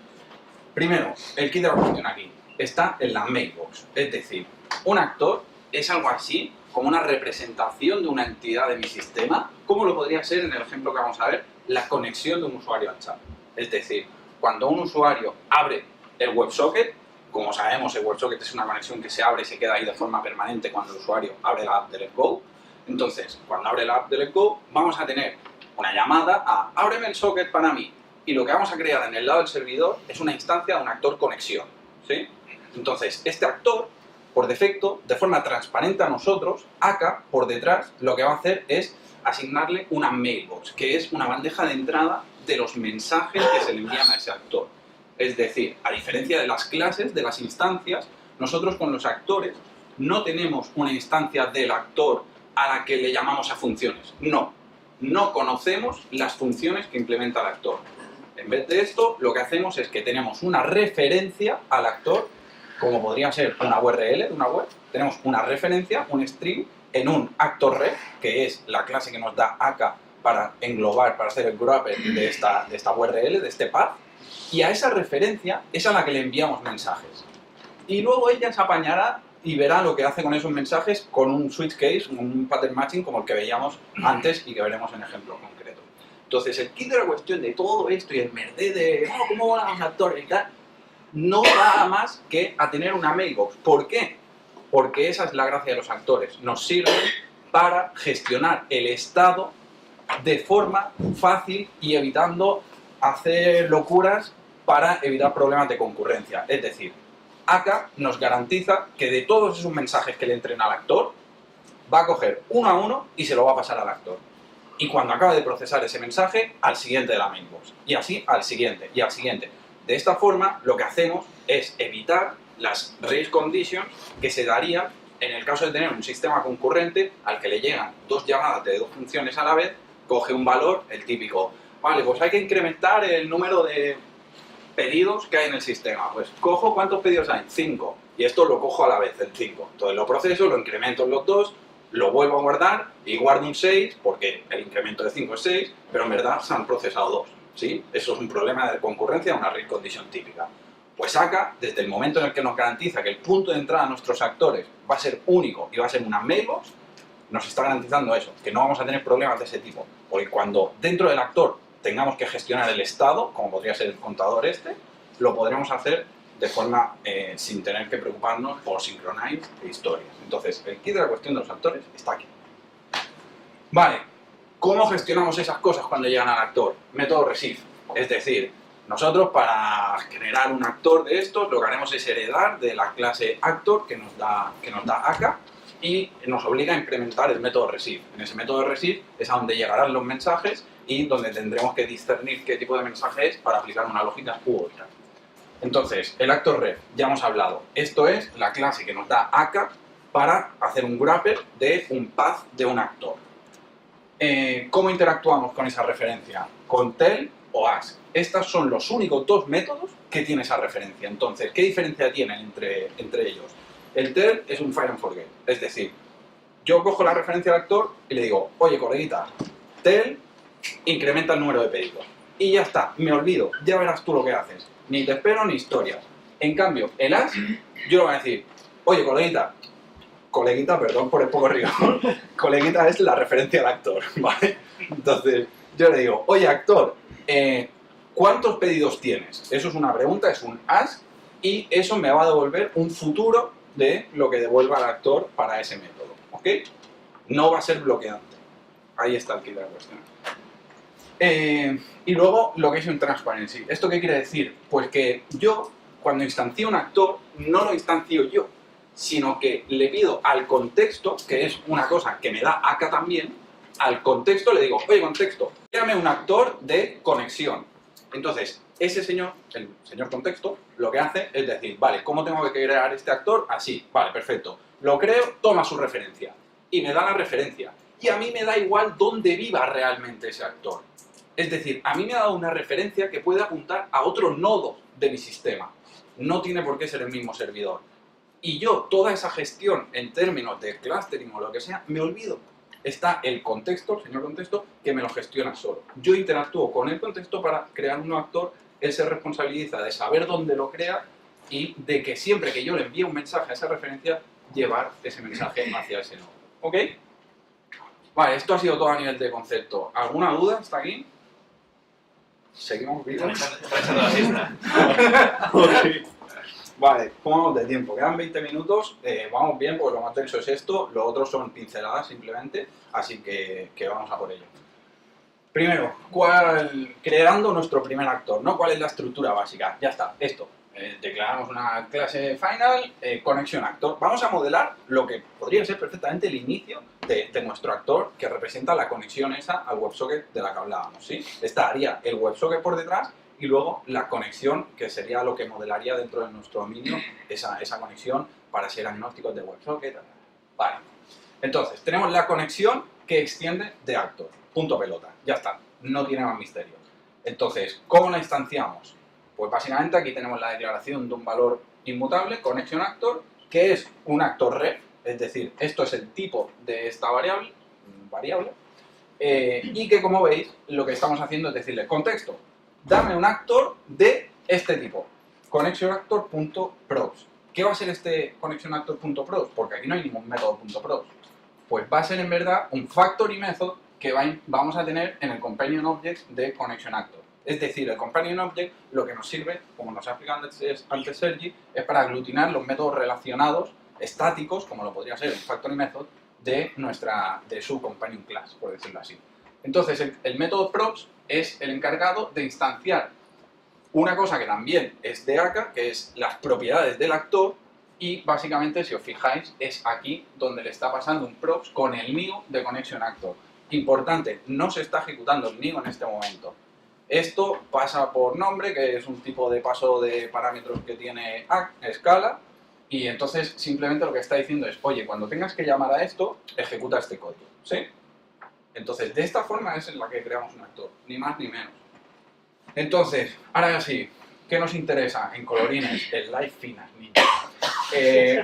Primero, el kit de la cuestión aquí está en la mailbox, es decir, un actor es algo así como una representación de una entidad de mi sistema, como lo podría ser en el ejemplo que vamos a ver, la conexión de un usuario al chat. Es decir, cuando un usuario abre el WebSocket, como sabemos, el WebSocket es una conexión que se abre y se queda ahí de forma permanente cuando el usuario abre la app de Let's Go. Entonces, cuando abre la app de Let's Go, vamos a tener una llamada a ábreme el socket para mí. Y lo que vamos a crear en el lado del servidor es una instancia de un actor conexión, ¿sí? Entonces, este actor, por defecto, de forma transparente a nosotros, acá, por detrás, lo que va a hacer es asignarle una mailbox, que es una bandeja de entrada de los mensajes que se le envían a ese actor. Es decir, a diferencia de las clases, de las instancias, nosotros con los actores no tenemos una instancia del actor a la que le llamamos a funciones. No conocemos las funciones que implementa el actor. En vez de esto, lo que hacemos es que tenemos una referencia al actor, como podría ser una URL de una web. Tenemos una referencia, un string, en un actor ref, que es la clase que nos da acá para englobar, para hacer el wrapper de esta URL, de este path. Y a esa referencia es a la que le enviamos mensajes. Y luego ella se apañará y verá lo que hace con esos mensajes con un switch case, un pattern matching como el que veíamos antes y que veremos en ejemplo concreto. Entonces, el kit de la cuestión de todo esto y el merdé de cómo van los actores y tal, no va a más que a tener una mailbox. ¿Por qué? Porque esa es la gracia de los actores. Nos sirven para gestionar el estado de forma fácil y evitando hacer locuras para evitar problemas de concurrencia. Es decir, acá nos garantiza que de todos esos mensajes que le entren al actor, va a coger uno a uno y se lo va a pasar al actor. Y cuando acabe de procesar ese mensaje, al siguiente de la mailbox. Y así al siguiente y al siguiente. De esta forma, lo que hacemos es evitar las race conditions que se darían en el caso de tener un sistema concurrente al que le llegan dos llamadas de dos funciones a la vez, coge un valor, el típico, vale, pues hay que incrementar el número de pedidos que hay en el sistema. Pues cojo, ¿cuántos pedidos hay? 5. Y esto lo cojo a la vez, el 5. Entonces lo proceso, lo incremento en los dos, lo vuelvo a guardar y guardo un 6, porque el incremento de 5 es 6, pero en verdad se han procesado 2. ¿Sí? Eso es un problema de concurrencia, una race condition típica. Pues acá, desde el momento en el que nos garantiza que el punto de entrada a nuestros actores va a ser único y va a ser una mailbox, nos está garantizando eso, que no vamos a tener problemas de ese tipo. Porque cuando dentro del actor tengamos que gestionar el estado, como podría ser el contador este, lo podremos hacer de forma sin tener que preocuparnos por synchronize e historias. Entonces, el kit de la cuestión de los actores está aquí. Vale. ¿Cómo gestionamos esas cosas cuando llegan al actor? Método receive. Es decir, nosotros para generar un actor de estos lo que haremos es heredar de la clase actor que nos da acá y nos obliga a implementar el método receive. En ese método receive es a donde llegarán los mensajes y donde tendremos que discernir qué tipo de mensaje es para aplicar una lógica u otra. Entonces, el actor ref, ya hemos hablado. Esto es la clase que nos da acá para hacer un wrapper de un path de un actor. ¿Cómo interactuamos con esa referencia? Con tell o ask. Estos son los únicos dos métodos que tiene esa referencia. Entonces, ¿qué diferencia tienen entre ellos? El tell es un fire and forget. Es decir, yo cojo la referencia del actor y le digo, oye, coleguita, tell incrementa el número de pedidos. Y ya está, me olvido, ya verás tú lo que haces. Ni te espero ni historias. En cambio, el ask, yo le voy a decir, oye, coleguita, perdón por el poco rigor, coleguita es la referencia al actor, ¿vale? Entonces, yo le digo, oye, actor, ¿cuántos pedidos tienes? Eso es una pregunta, es un ask, y eso me va a devolver un futuro de lo que devuelva al actor para ese método, ¿ok? No va a ser bloqueante. Ahí está el kit de la cuestión. Y luego, lo que es un transparency. ¿Esto qué quiere decir? Pues que yo, cuando instancio un actor, no lo instancio yo, sino que le pido al contexto, que es una cosa que me da acá también, al contexto le digo, oye, contexto, créame un actor de conexión. Entonces, ese señor, el señor contexto, lo que hace es decir, vale, ¿cómo tengo que crear este actor? Así, vale, perfecto. Lo creo, toma su referencia. Y me da la referencia. Y a mí me da igual dónde viva realmente ese actor. Es decir, a mí me ha dado una referencia que puede apuntar a otro nodo de mi sistema. No tiene por qué ser el mismo servidor. Y yo, toda esa gestión en términos de clustering o lo que sea, me olvido. está el contexto, el señor contexto, que me lo gestiona solo. Yo interactúo con el contexto para crear un nuevo actor, él se responsabiliza de saber dónde lo crea y de que siempre que yo le envíe un mensaje a esa referencia, llevar ese mensaje hacia ese nodo. ¿Ok? Vale, esto ha sido todo a nivel de concepto. ¿Alguna duda hasta aquí? ¿Seguimos vivos? Está echando la siesta. Ok. Vale, ¿cómo vamos de tiempo? Quedan 20 minutos, vamos bien porque lo más denso es esto, lo otro son pinceladas simplemente, así que vamos a por ello. Primero, creando nuestro primer actor, ¿no? ¿Cuál es la estructura básica? Ya está, esto. Declaramos una clase final, conexión actor. Vamos a modelar lo que podría ser perfectamente el inicio de nuestro actor que representa la conexión esa al WebSocket de la que hablábamos, ¿sí? Estaría el WebSocket por detrás y luego la conexión, que sería lo que modelaría dentro de nuestro dominio esa conexión para ser agnósticos de WebSocket. Vale. Entonces, tenemos la conexión que extiende de actor. Punto pelota. Ya está. No tiene más misterio. Entonces, ¿cómo la instanciamos? Pues básicamente aquí tenemos la declaración de un valor inmutable, connection actor, que es un actor ref, es decir, esto es el tipo de esta variable, y que como veis, lo que estamos haciendo es decirle, contexto, dame un actor de este tipo, connectionActor.props. ¿Qué va a ser este connectionActor.props? Porque aquí no hay ningún método .props. Pues va a ser en verdad un factory method que vamos a tener en el companion object de connectionActor. Es decir, el companion object lo que nos sirve, como nos ha explicado antes Sergi, es para aglutinar los métodos relacionados estáticos, como lo podría ser el factory method, de su companion class, por decirlo así. Entonces, el método props es el encargado de instanciar una cosa que también es de acá, que es las propiedades del actor, y básicamente, si os fijáis, es aquí donde le está pasando un props con el new de connection actor. Importante, no se está ejecutando el new en este momento. Esto pasa por nombre, que es un tipo de paso de parámetros que tiene escala, y entonces simplemente lo que está diciendo es, oye, cuando tengas que llamar a esto, ejecuta este código, ¿sí? Entonces, de esta forma es en la que creamos un actor, ni más ni menos. Entonces, ahora sí, ¿qué nos interesa en colorines? El live final, niños.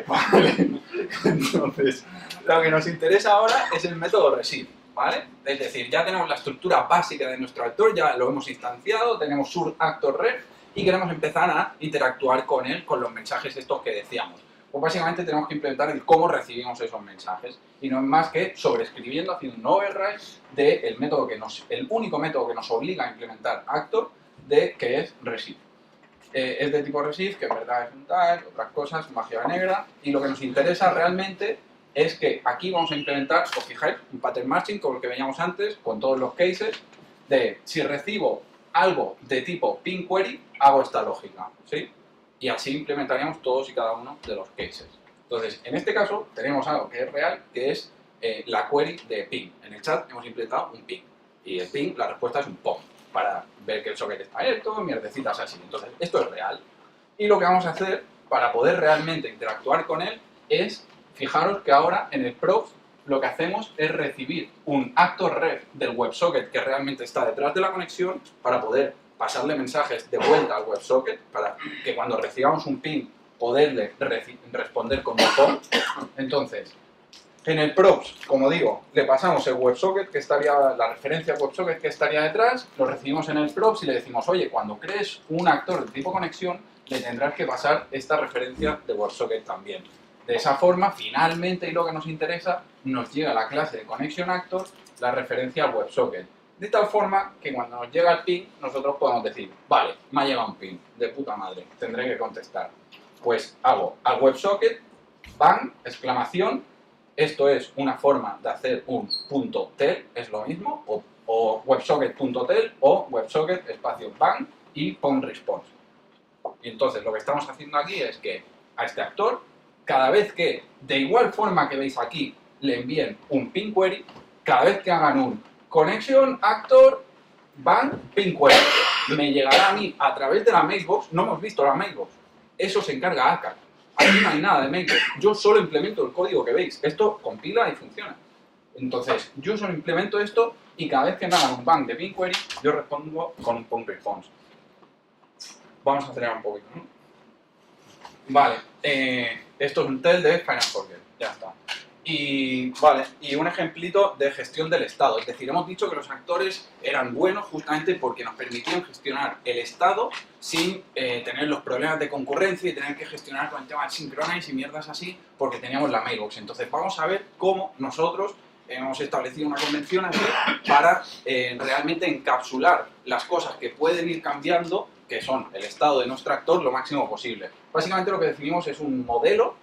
Vale. Entonces, lo que nos interesa ahora es el método receive, ¿vale? Es decir, ya tenemos la estructura básica de nuestro actor, ya lo hemos instanciado, tenemos sur actor ref y queremos empezar a interactuar con él, con los mensajes estos que decíamos. Pues básicamente tenemos que implementar el cómo recibimos esos mensajes y no es más que sobreescribiendo, haciendo un override del método el único método que nos obliga a implementar actor, que es receive. Es de tipo receive, que en verdad es un tag, otras cosas, magia negra, y lo que nos interesa realmente es que aquí vamos a implementar, os fijáis, un pattern matching como el que veíamos antes, con todos los cases, de si recibo algo de tipo ping query, hago esta lógica, ¿sí? Y así implementaríamos todos y cada uno de los cases. Entonces, en este caso, tenemos algo que es real, que es la query de ping. En el chat hemos implementado un ping, y el ping, la respuesta es un pop, para ver que el socket está abierto, mierdecitas así. Entonces, esto es real. Y lo que vamos a hacer para poder realmente interactuar con él es, fijaros que ahora en el props lo que hacemos es recibir un actor ref del WebSocket que realmente está detrás de la conexión para poder pasarle mensajes de vuelta al WebSocket para que cuando recibamos un ping poderle responder con un pop. Entonces, en el props, como digo, le pasamos el WebSocket que estaría, la referencia WebSocket que estaría detrás, lo recibimos en el props y le decimos, oye, cuando crees un actor de tipo conexión, le tendrás que pasar esta referencia de WebSocket también. De esa forma, finalmente, y lo que nos interesa, nos llega la clase de Connection Actor, la referencia al WebSocket. De tal forma que cuando nos llega el ping, nosotros podemos decir, vale, me ha llegado un ping, de puta madre, tendré que contestar. Pues hago al WebSocket, bang, exclamación, esto es una forma de hacer un .tel, es lo mismo, o WebSocket.tel o WebSocket espacio bang y pon response. Y entonces lo que estamos haciendo aquí es que a este actor, cada vez que, de igual forma que veis aquí, le envíen un ping query, cada vez que hagan un connection actor bang ping query, me llegará a mí a través de la mailbox. No hemos visto la mailbox, eso se encarga ACA. Aquí no hay nada de mailbox, yo solo implemento el código que veis, esto compila y funciona. Entonces, yo solo implemento esto y cada vez que me hagan un bang de ping query, yo respondo con un pong response. Vamos a acelerar un poquito, ¿no? Vale, esto es un tel de Final Forget, ya está. Y, vale, y un ejemplito de gestión del estado. Es decir, hemos dicho que los actores eran buenos justamente porque nos permitían gestionar el estado sin tener los problemas de concurrencia y tener que gestionar con el tema de Synchronize y mierdas así, porque teníamos la mailbox. Entonces vamos a ver cómo nosotros hemos establecido una convención aquí para realmente encapsular las cosas que pueden ir cambiando, que son el estado de nuestro actor, lo máximo posible. Básicamente lo que definimos es un modelo,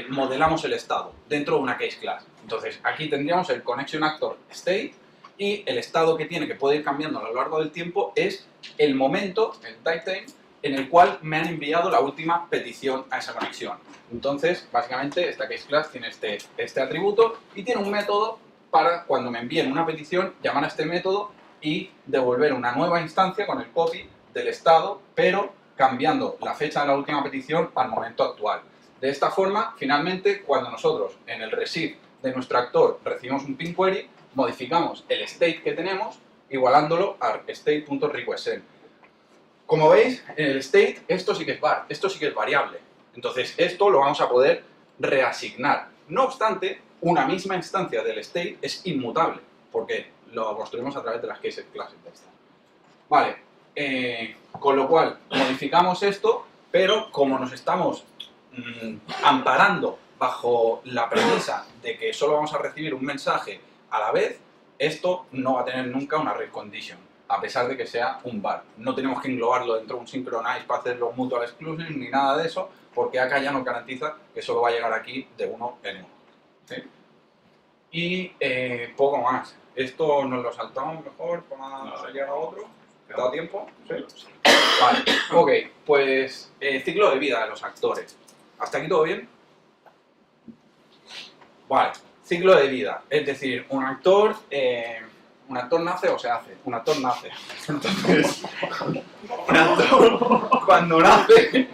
modelamos el estado dentro de una case class. Entonces aquí tendríamos el connection actor state y el estado que tiene, que puede ir cambiando a lo largo del tiempo, es el momento, el type time, en el cual me han enviado la última petición a esa conexión. Entonces, básicamente, esta case class tiene este atributo y tiene un método para, cuando me envíen una petición, llamar a este método y devolver una nueva instancia con el copy del estado, pero cambiando la fecha de la última petición al momento actual. De esta forma, finalmente, cuando nosotros en el receive de nuestro actor recibimos un ping query, modificamos el state que tenemos igualándolo a state.requestSend. Como veis, en el state esto sí que es var, esto sí que es variable. Entonces esto lo vamos a poder reasignar. No obstante, una misma instancia del state es inmutable, porque lo construimos a través de las case classes de estas. Vale, con lo cual modificamos esto, pero como nos estamos amparando bajo la premisa de que solo vamos a recibir un mensaje a la vez, esto no va a tener nunca una red condition, a pesar de que sea un var. No tenemos que englobarlo dentro de un synchronize para hacer los mutual exclusive ni nada de eso, porque acá ya nos garantiza que solo va a llegar aquí de uno en uno. ¿Sí? Y poco más. Esto nos lo saltamos mejor para llegar a otro. ¿Te da tiempo? ¿Sí? Vale, ok, pues ciclo de vida de los actores. ¿Hasta aquí todo bien? Vale, ciclo de vida. Es decir, un actor nace o se hace. Un actor nace. Entonces, un actor cuando nace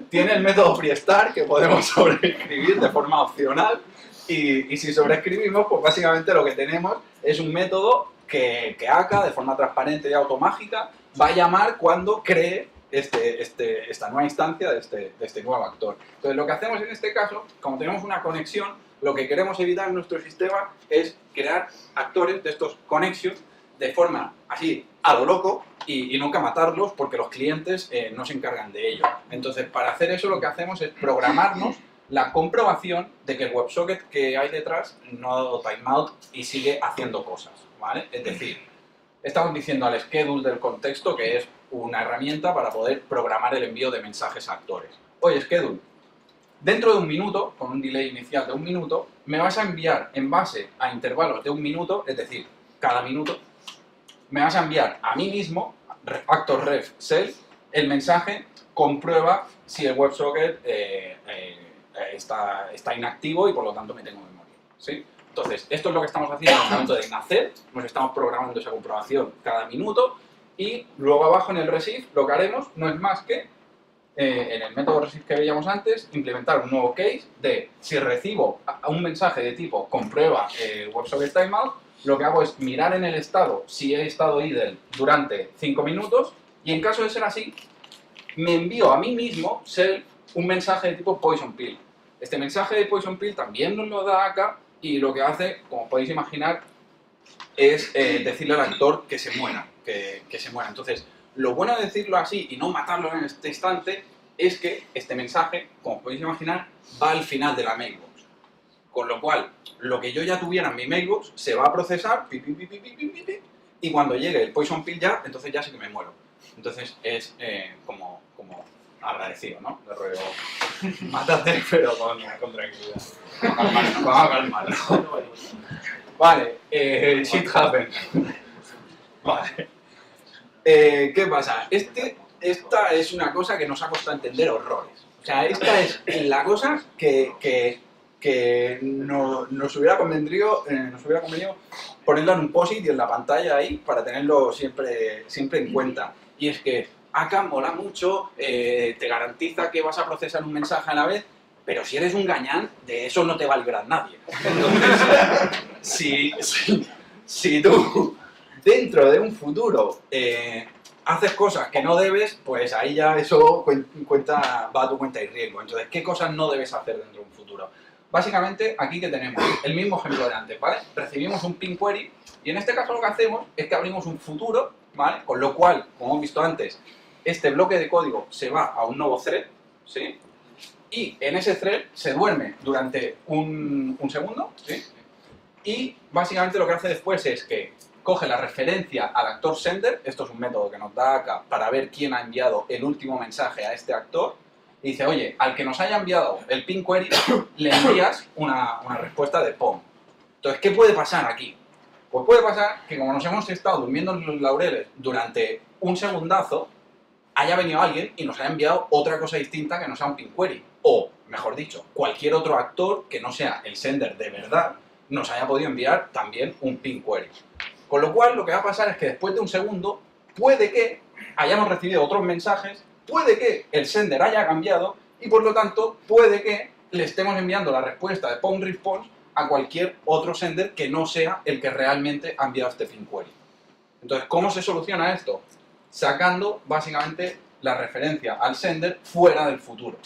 tiene el método freestart que podemos sobreescribir de forma opcional y si sobreescribimos, pues básicamente lo que tenemos es un método que acá, de forma transparente y automágica, va a llamar cuando cree esta nueva instancia de este nuevo actor. Entonces lo que hacemos en este caso, como tenemos una conexión, lo que queremos evitar en nuestro sistema es crear actores de estos connections de forma así a lo loco y nunca matarlos porque los clientes no se encargan de ello. Entonces para hacer eso lo que hacemos es programarnos la comprobación de que el WebSocket que hay detrás no ha dado timeout y sigue haciendo cosas, ¿vale? Es decir, estamos diciendo al schedule del contexto que es una herramienta para poder programar el envío de mensajes a actores. Oye, schedule, dentro de un minuto, con un delay inicial de un minuto, me vas a enviar en base a intervalos de un minuto, es decir, cada minuto, me vas a enviar a mí mismo, actor ref self, el mensaje comprueba si el WebSocket está inactivo y por lo tanto me tengo que morir, ¿sí? Entonces, esto es lo que estamos haciendo en el momento de nacer, nos estamos programando esa comprobación cada minuto y luego abajo en el receive lo que haremos no es más que, en el método receive que veíamos antes, implementar un nuevo case de si recibo un mensaje de tipo comprueba WebSocket timeout, lo que hago es mirar en el estado si he estado idle durante 5 minutos y en caso de ser así, me envío a mí mismo self un mensaje de tipo poison pill. Este mensaje de poison pill también nos lo da acá y lo que hace, como podéis imaginar, es decirle al actor que se muera, que se muera. Entonces, lo bueno de decirlo así y no matarlo en este instante es que este mensaje, como podéis imaginar, va al final de la mailbox. Con lo cual, lo que yo ya tuviera en mi mailbox se va a procesar y cuando llegue el poison pill ya, entonces ya sí que me muero. Entonces es como agradecido, ¿no? De rollo, mátate pero con tranquilidad. Vamos a calmar, ¿no? Vale, shit happens. Vale. ¿Qué pasa? Esta es una cosa que nos ha costado entender horrores. O sea, esta es la cosa que nos hubiera convenido ponerla en un post-it y en la pantalla ahí para tenerlo siempre en cuenta. Y es que acá mola mucho, te garantiza que vas a procesar un mensaje a la vez, pero si eres un gañán, de eso no te va a librar nadie. Entonces, si tú dentro de un futuro haces cosas que no debes, pues ahí ya eso va a tu cuenta y riesgo. Entonces, ¿qué cosas no debes hacer dentro de un futuro? Básicamente, aquí que tenemos el mismo ejemplo de antes, ¿vale? Recibimos un ping query y en este caso lo que hacemos es que abrimos un futuro, ¿vale? Con lo cual, como hemos visto antes, este bloque de código se va a un nuevo thread, ¿sí? Y en ese thread se duerme durante un segundo, ¿sí? Y básicamente lo que hace después es que coge la referencia al actor sender, esto es un método que nos da acá para ver quién ha enviado el último mensaje a este actor, y dice, oye, al que nos haya enviado el ping query, le envías una respuesta de POM. Entonces, ¿qué puede pasar aquí? Pues puede pasar que como nos hemos estado durmiendo en los laureles durante un segundazo, haya venido alguien y nos haya enviado otra cosa distinta que no sea un ping query. O, mejor dicho, cualquier otro actor que no sea el sender de verdad nos haya podido enviar también un ping query. Con lo cual, lo que va a pasar es que después de un segundo, puede que hayamos recibido otros mensajes, puede que el sender haya cambiado y por lo tanto puede que le estemos enviando la respuesta de POM response a cualquier otro sender que no sea el que realmente ha enviado este ping query. Entonces, ¿cómo se soluciona esto? Sacando básicamente la referencia al sender fuera del futuro.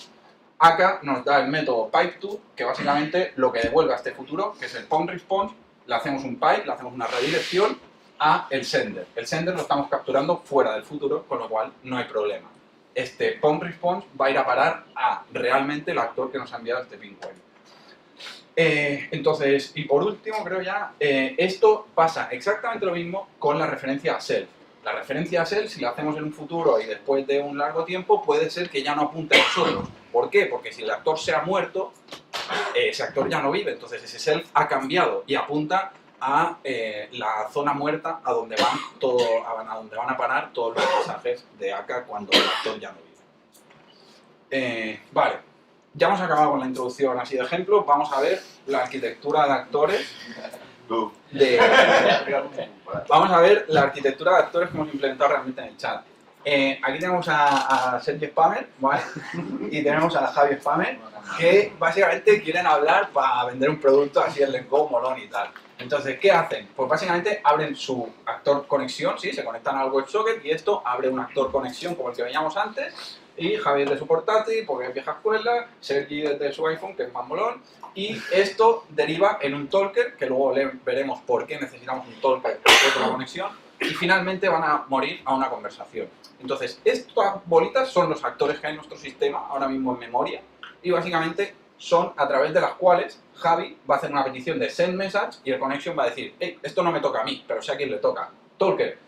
Acá nos da el método pipe2, que básicamente lo que devuelve a este futuro, que es el POM response, le hacemos un pipe, le hacemos una redirección a el sender. El sender lo estamos capturando fuera del futuro, con lo cual no hay problema. Este POM response va a ir a parar a realmente el actor que nos ha enviado este ping query. Entonces, y por último, creo ya, esto pasa exactamente lo mismo con la referencia a self. La referencia a self, si la hacemos en un futuro y después de un largo tiempo, puede ser que ya no apunte a nosotros. ¿Por qué? Porque si el actor se ha muerto, ese actor ya no vive, entonces ese self ha cambiado y apunta a la zona muerta a donde van a parar todos los mensajes de acá cuando el actor ya no vive. Vale, ya hemos acabado con la introducción así de ejemplo, vamos a ver la arquitectura de actores vamos a ver la arquitectura de actores que hemos implementado realmente en el chat. Aquí tenemos a Sergi Spammer, ¿vale? Y tenemos a Javi Spammer, que básicamente quieren hablar para vender un producto así en Letgo, molón y tal. Entonces, ¿qué hacen? Pues básicamente abren su actor conexión, ¿sí? Se conectan al WebSocket y esto abre un actor conexión como el que veíamos antes. Y Javier de su portátil, porque es vieja escuela, Sergi desde su iPhone, que es más molón. Y esto deriva en un talker, que luego veremos por qué necesitamos un talker para la conexión. Y finalmente van a morir a una conversación. Entonces, estas bolitas son los actores que hay en nuestro sistema, ahora mismo en memoria. Y básicamente son a través de las cuales Javi va a hacer una petición de send message y el connection va a decir, hey, esto no me toca a mí, pero sé a quién le toca. Talker,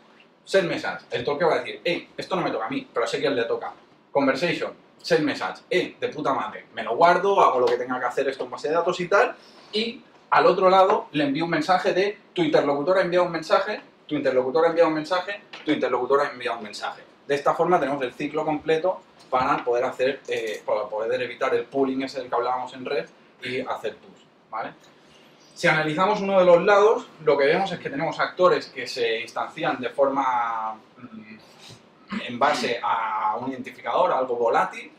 send message. El talker va a decir, hey, esto no me toca a mí, pero sé a quién le toca. Conversation, send message. De puta madre. Me lo guardo, hago lo que tenga que hacer esto en base de datos y tal. Y al otro lado le envío un mensaje de tu interlocutor ha enviado un mensaje, tu interlocutor ha enviado un mensaje, tu interlocutor ha enviado un mensaje. De esta forma tenemos el ciclo completo para poder hacer, para poder evitar el pooling ese del que hablábamos en red y hacer push, ¿vale? Si analizamos uno de los lados, lo que vemos es que tenemos actores que se instancian de forma en base a un identificador, algo volátil,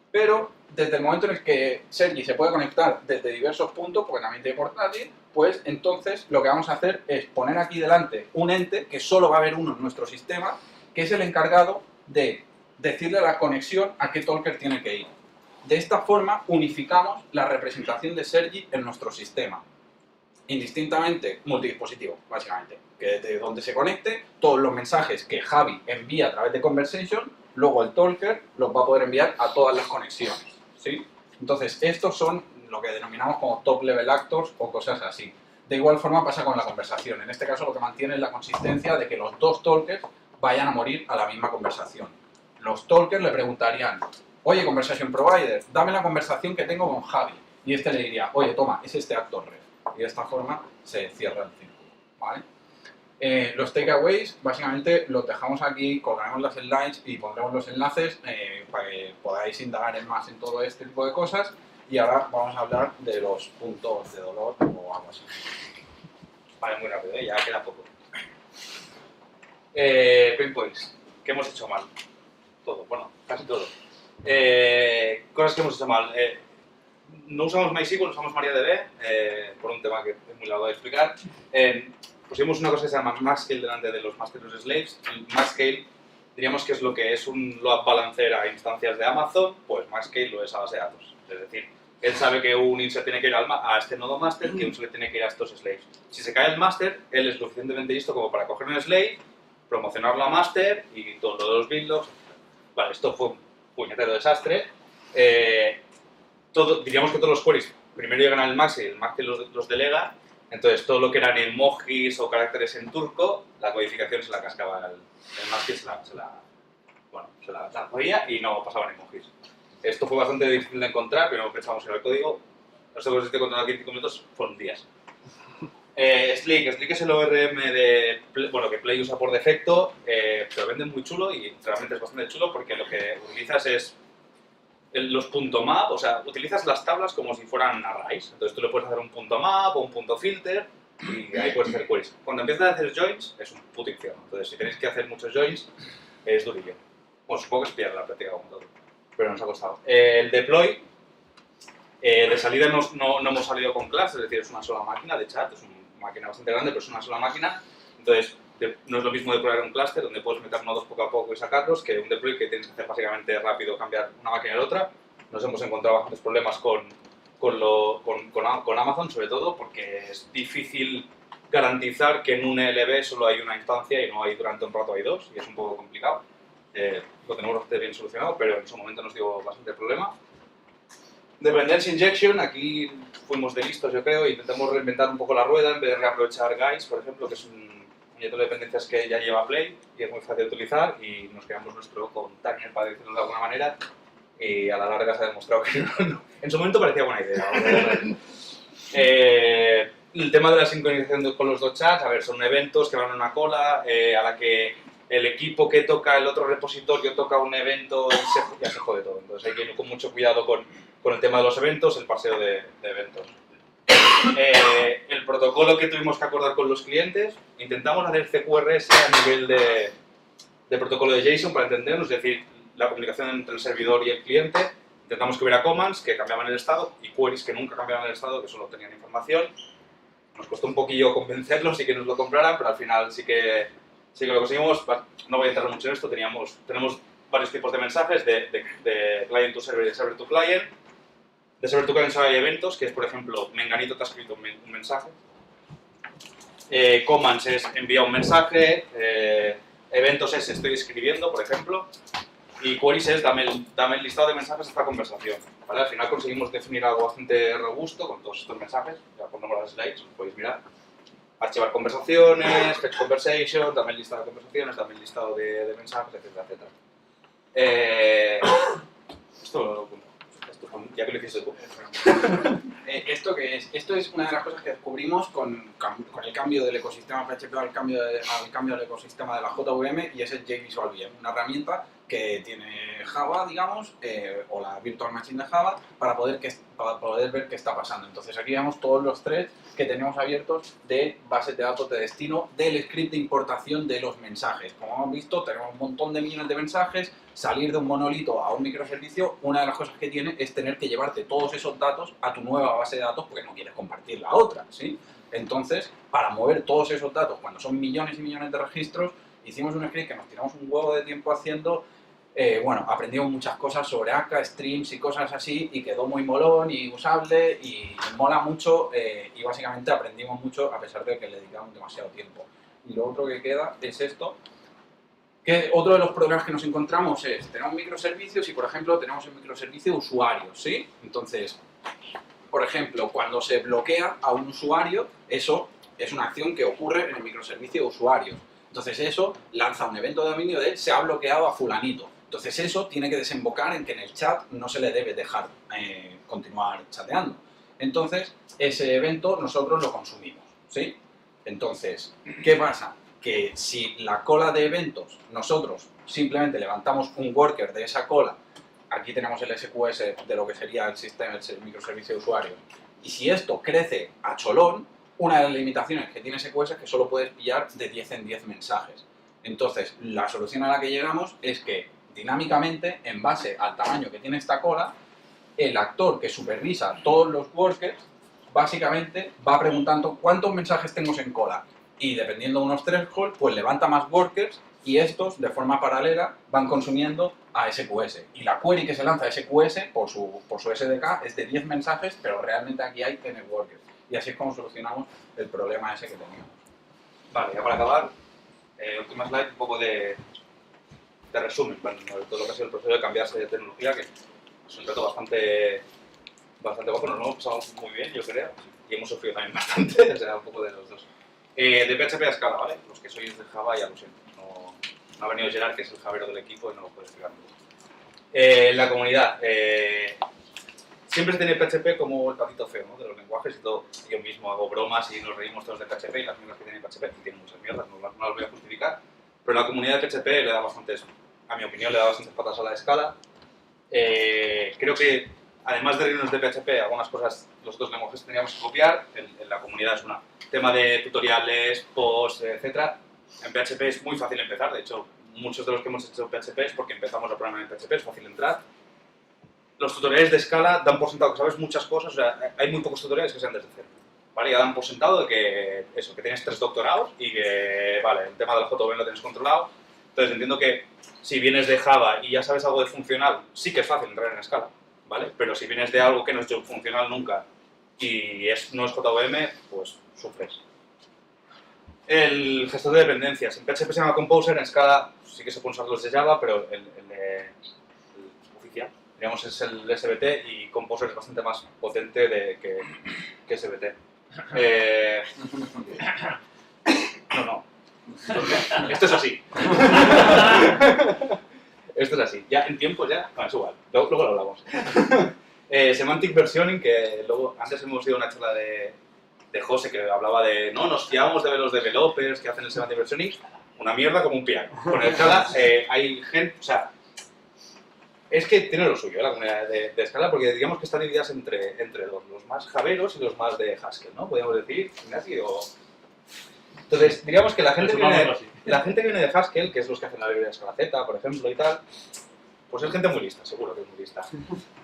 pero desde el momento en el que Sergi se puede conectar desde diversos puntos, porque también tiene portátil, pues entonces lo que vamos a hacer es poner aquí delante un ente, que solo va a haber uno en nuestro sistema, que es el encargado de decirle a la conexión a qué talker tiene que ir. De esta forma unificamos la representación de Sergi en nuestro sistema. Indistintamente multidispositivo, básicamente. Que desde donde se conecte, todos los mensajes que Javi envía a través de Conversation, luego el talker los va a poder enviar a todas las conexiones, ¿sí? Entonces, estos son lo que denominamos como top level actors o cosas así. De igual forma pasa con la conversación. En este caso lo que mantiene es la consistencia de que los dos talkers vayan a morir a la misma conversación. Los talkers le preguntarían, oye, conversation provider, dame la conversación que tengo con Javi. Y este le diría, oye, toma, es este actor red. Y de esta forma se cierra el círculo, ¿vale? Los takeaways, básicamente los dejamos aquí, colgaremos las slides y pondremos los enlaces para que podáis indagar más en todo este tipo de cosas. Y ahora vamos a hablar de los puntos de dolor o algo así. Vale, muy rápido, ya queda poco. Pain points. ¿Qué hemos hecho mal? Todo, bueno, casi todo. Cosas que hemos hecho mal. No usamos MySQL, usamos MariaDB, por un tema que es muy largo de explicar. Pusimos una cosa que se llama Maxscale delante de los masters y los slaves. El Maxscale, diríamos que es lo que es un load balancer a instancias de Amazon, pues Maxscale lo es a base de datos. Es decir, él sabe que un insert tiene que ir a este nodo master, que un select tiene que ir a estos slaves. Si se cae el master, él es lo suficientemente listo como para coger un slave, promocionarlo a master y todo lo de los build logs. Vale, esto fue un puñetero desastre. Diríamos que todos los queries primero llegan al Maxi y el Maxi los delega. Entonces, todo lo que eran emojis o caracteres en turco, la codificación se la cascaba el Maxi, se la cogía y no pasaban emojis. Esto fue bastante difícil de encontrar, pero pensamos en el código. Esto que os estoy contando aquí en 5 minutos fueron días. Slick es el ORM que Play usa por defecto, pero vende muy chulo y realmente es bastante chulo porque lo que utilizas es los .map, o sea, utilizas las tablas como si fueran arrays. Entonces tú le puedes hacer un .map o un .filter y ahí puedes hacer queries. Cuando empiezas a hacer joins es un puto infierno. Entonces si tenéis que hacer muchos joins es durillo. Bueno, supongo que es pillar la práctica como todo, pero nos ha costado. El deploy, de salida no hemos salido con class, es decir, es una sola máquina de chat, es una máquina bastante grande, pero es una sola máquina. Entonces no es lo mismo deployar un cluster donde puedes meter nodos poco a poco y sacarlos que un deploy que tienes que hacer básicamente rápido, cambiar una máquina de otra. Nos hemos encontrado bastantes problemas con Amazon, sobre todo porque es difícil garantizar que en un ELB solo hay una instancia y no hay durante un rato hay dos, y es un poco complicado. Lo tenemos bastante bien solucionado, pero en su momento nos dio bastante problema. Dependency injection, aquí fuimos de listos, yo creo, e intentamos reinventar un poco la rueda en vez de reaprovechar Guys, por ejemplo, que es un proyecto de dependencias que ya lleva Play y es muy fácil de utilizar, y nos creamos nuestro container, para decirlo de alguna manera, y a la larga se ha demostrado que en su momento parecía buena idea. El tema de la sincronización con los dos chats, a ver, son eventos que van en una cola, a la que el equipo que toca el otro repositorio toca un evento y ya se jode todo. Entonces hay que ir con mucho cuidado con el tema de los eventos, el paseo de eventos. El protocolo que tuvimos que acordar con los clientes, intentamos hacer CQRS a nivel de protocolo de JSON para entendernos, es decir, la comunicación entre el servidor y el cliente. Intentamos que hubiera commands que cambiaban el estado y queries que nunca cambiaban el estado, que solo tenían información. Nos costó un poquillo convencerlos y que nos lo compraran, pero al final sí que lo conseguimos. No voy a entrar mucho en esto, tenemos varios tipos de mensajes, de client to server y de server to client. De server to client solo hay eventos, que es, por ejemplo, Menganito te ha escrito un mensaje. Commands es envía un mensaje. Eventos es estoy escribiendo, por ejemplo. Y queries es dame el listado de mensajes de esta conversación. ¿Vale? Al final conseguimos definir algo bastante robusto con todos estos mensajes. Ya ponemos las slides, los podéis mirar. Archivar conversaciones, fetch conversation, dame el listado de conversaciones, dame el listado de mensajes, etcétera, etcétera. Esto ya que lo hiciste tú. ¿Esto qué es? Esto es una de las cosas que descubrimos con el cambio del ecosistema PHP al cambio del ecosistema de la JVM, y es el JVisual VM, una herramienta que tiene Java, digamos, o la Virtual Machine de Java, para poder ver qué está pasando. Entonces aquí vemos todos los threads que tenemos abiertos de bases de datos de destino del script de importación de los mensajes. Como hemos visto, tenemos un montón de millones de mensajes. Salir de un monolito a un microservicio, una de las cosas que tiene es tener que llevarte todos esos datos a tu nueva base de datos porque no quieres compartir la otra, ¿sí? Entonces, para mover todos esos datos, cuando son millones y millones de registros, hicimos un script que nos tiramos un huevo de tiempo haciendo. Aprendimos muchas cosas sobre AK, streams y cosas así, y quedó muy molón y usable y mola mucho, y básicamente aprendimos mucho a pesar de que le dedicamos demasiado tiempo. Y lo otro que queda es esto, que otro de los problemas que nos encontramos es, tenemos microservicios y, por ejemplo, tenemos el microservicio de usuarios, ¿sí? Entonces, por ejemplo, cuando se bloquea a un usuario, eso es una acción que ocurre en el microservicio de usuarios. Entonces eso lanza un evento de dominio de se ha bloqueado a fulanito. Entonces eso tiene que desembocar en que en el chat no se le debe dejar continuar chateando. Entonces ese evento nosotros lo consumimos, ¿sí? Entonces, ¿qué pasa? Que si la cola de eventos nosotros simplemente levantamos un worker de esa cola, aquí tenemos el SQS de lo que sería el sistema, el microservicio de usuarios, y si esto crece a cholón, una de las limitaciones que tiene SQS es que solo puedes pillar de 10 en 10 mensajes. Entonces, la solución a la que llegamos es que dinámicamente, en base al tamaño que tiene esta cola, el actor que supervisa todos los workers básicamente va preguntando cuántos mensajes tengo en cola, y dependiendo de unos thresholds, pues levanta más workers y estos, de forma paralela, van consumiendo a SQS. Y la query que se lanza a SQS por su SDK es de 10 mensajes, pero realmente aquí hay N workers. Y así es como solucionamos el problema ese que teníamos. Vale, ya para acabar, última slide, un poco de resumen, bueno, de todo lo que ha sido el proceso de cambiarse de tecnología, que es un reto bastante bajo, nos lo hemos pasado muy bien, yo creo, y hemos sufrido también bastante, o sea, un poco de los dos. De PHP a Scala, ¿vale? Los que sois de Java ya lo siento, no ha venido Gerard, que es el javero del equipo, y no lo puede explicar mucho. La comunidad, siempre se tiene PHP como el patito feo, ¿no? De los lenguajes y todo. Yo mismo hago bromas y nos reímos todos de PHP y las mierdas que tiene PHP, y tienen muchas mierdas, no las voy a justificar, pero la comunidad de PHP le da bastantes, a mi opinión, le da bastantes patas a la escala. Creo que, además de reírnos de PHP, algunas cosas los otros lenguajes tendríamos que copiar. En la comunidad es un tema de tutoriales, posts, etc. En PHP es muy fácil empezar, de hecho, muchos de los que hemos hecho PHP es porque empezamos a programar en PHP, es fácil entrar. Los tutoriales de Scala dan por sentado que sabes muchas cosas, o sea, hay muy pocos tutoriales que sean desde cero. ¿Vale? Ya dan por sentado de que, eso, que tienes 3 doctorados y que, vale, el tema de la JVM lo tienes controlado. Entonces entiendo que si vienes de Java y ya sabes algo de funcional, sí que es fácil entrar en Scala, ¿vale? Pero si vienes de algo que no es funcional nunca y no es JVM, pues sufres. El gestor de dependencias. En PHP se llama Composer, en Scala sí que se pueden usar los de Java, pero el oficial, digamos, es el SBT, y Composer es bastante más potente que SBT. No. Esto es así. Esto es así. Ya en tiempo ya, bueno, es igual. Luego lo hablamos. Semantic versioning, que luego antes hemos ido a una charla de José que hablaba de no, nos fiamos de los developers que hacen el semantic versioning. Una mierda como un piano. Con el Scala hay gente, o sea, es que tiene lo suyo, la comunidad de Scala, porque digamos que están divididas entre dos, los más javeros y los más de Haskell, ¿no? Podríamos decir, Ignacio. Entonces, digamos que la gente que viene de Haskell, que es los que hacen la librería de Scala Z, por ejemplo, y tal, pues es gente muy lista, seguro que es muy lista.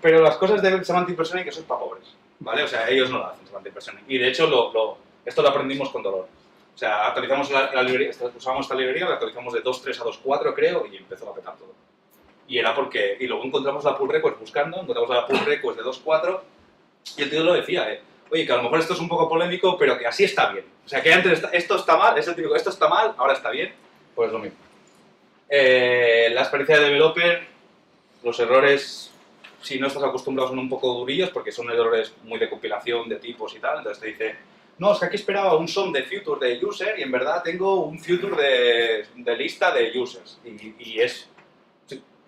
Pero las cosas de semantic versioning, que eso es para pobres, ¿vale? O sea, ellos no lo hacen, semantic versioning. Y de hecho, esto lo aprendimos con dolor. O sea, actualizamos la librería, usábamos esta librería, la actualizamos de 2.3 a 2.4, creo, y empezó a petar todo. Y era porque, y luego encontramos la pull request buscando, encontramos la pull request de 2.4, y el tío lo decía, oye, que a lo mejor esto es un poco polémico, pero que así está bien. O sea, que antes esto está mal, es el típico, esto está mal, ahora está bien, pues lo mismo. La experiencia de developer, los errores, si no estás acostumbrado, son un poco durillos, porque son errores muy de compilación, de tipos y tal, entonces te dice, no, es que aquí esperaba un sum de future de user, y en verdad tengo un future de lista de users, y es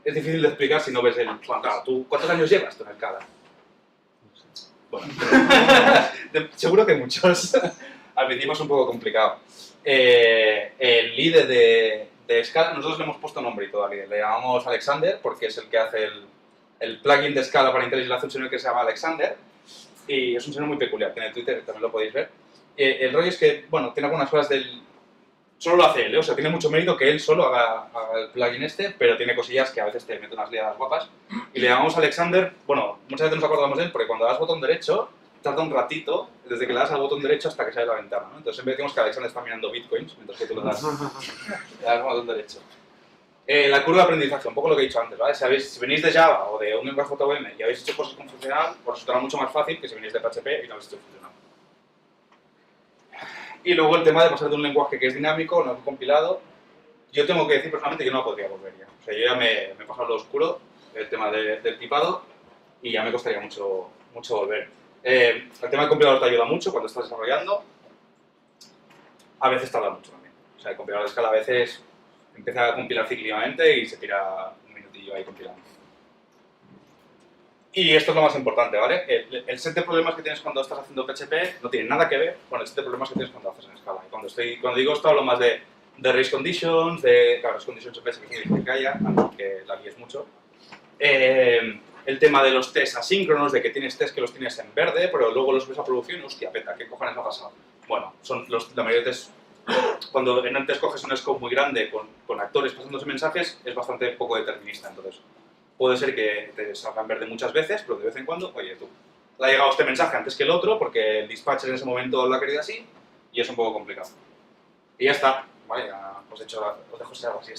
difícil de explicar si no ves el... Claro, ¿tú cuántos años llevas tú en el Scala? Bueno, seguro que muchos. Al principio es un poco complicado. El líder de Scala, nosotros le hemos puesto nombre y todo al líder. Le llamamos Alexander porque es el que hace el plugin de Scala para IntelliJ, hace un señor que se llama Alexander, y es un señor muy peculiar. Tiene Twitter, también lo podéis ver. El rollo es que, bueno, tiene algunas cosas del... Solo lo hace él, o sea, tiene mucho mérito que él solo haga el plugin este, pero tiene cosillas que a veces te mete unas liadas guapas. Y le llamamos Alexander, bueno, muchas veces nos acordamos de él porque cuando das botón derecho, tarda un ratito desde que le das al botón derecho hasta que sale la ventana, ¿no? Entonces siempre decimos que Alexander está mirando bitcoins mientras que tú le das al botón derecho. La curva de aprendizaje, un poco lo que he dicho antes, ¿vale? Si venís de Java o de un lenguaje JVM y habéis hecho cosas con funcional, os resultará mucho más fácil que si venís de PHP y no habéis hecho funcional. Y luego el tema de pasar de un lenguaje que es dinámico, no compilado. Yo tengo que decir personalmente que no podría volver ya. O sea, yo ya me he pasado lo oscuro, el tema del tipado, y ya me costaría mucho volver. El tema del compilador te ayuda mucho cuando estás desarrollando. A veces tarda mucho también. O sea, el compilador de Scala a veces empieza a compilar cíclicamente y se tira un minutillo ahí compilando. Y esto es lo más importante, ¿vale? El set de problemas que tienes cuando estás haciendo PHP no tiene nada que ver con el set de problemas que tienes cuando haces en Scala. Y cuando digo esto hablo más de race conditions, claro, race conditions en PHP que significa que haya, aunque la líes mucho. El tema de los tests asíncronos, de que tienes tests que los tienes en verde, pero luego los ves a producción y hostia, peta, ¿qué cojones ha pasado? Bueno, la mayoría de tests, cuando en un test coges un scope muy grande con actores pasándose mensajes, es bastante poco determinista, entonces. Puede ser que te salga en verde muchas veces, pero de vez en cuando, oye, tú, le ha llegado este mensaje antes que el otro porque el dispatcher en ese momento lo ha querido así y es un poco complicado. Y ya está. Vale, ya os dejo ser algo así.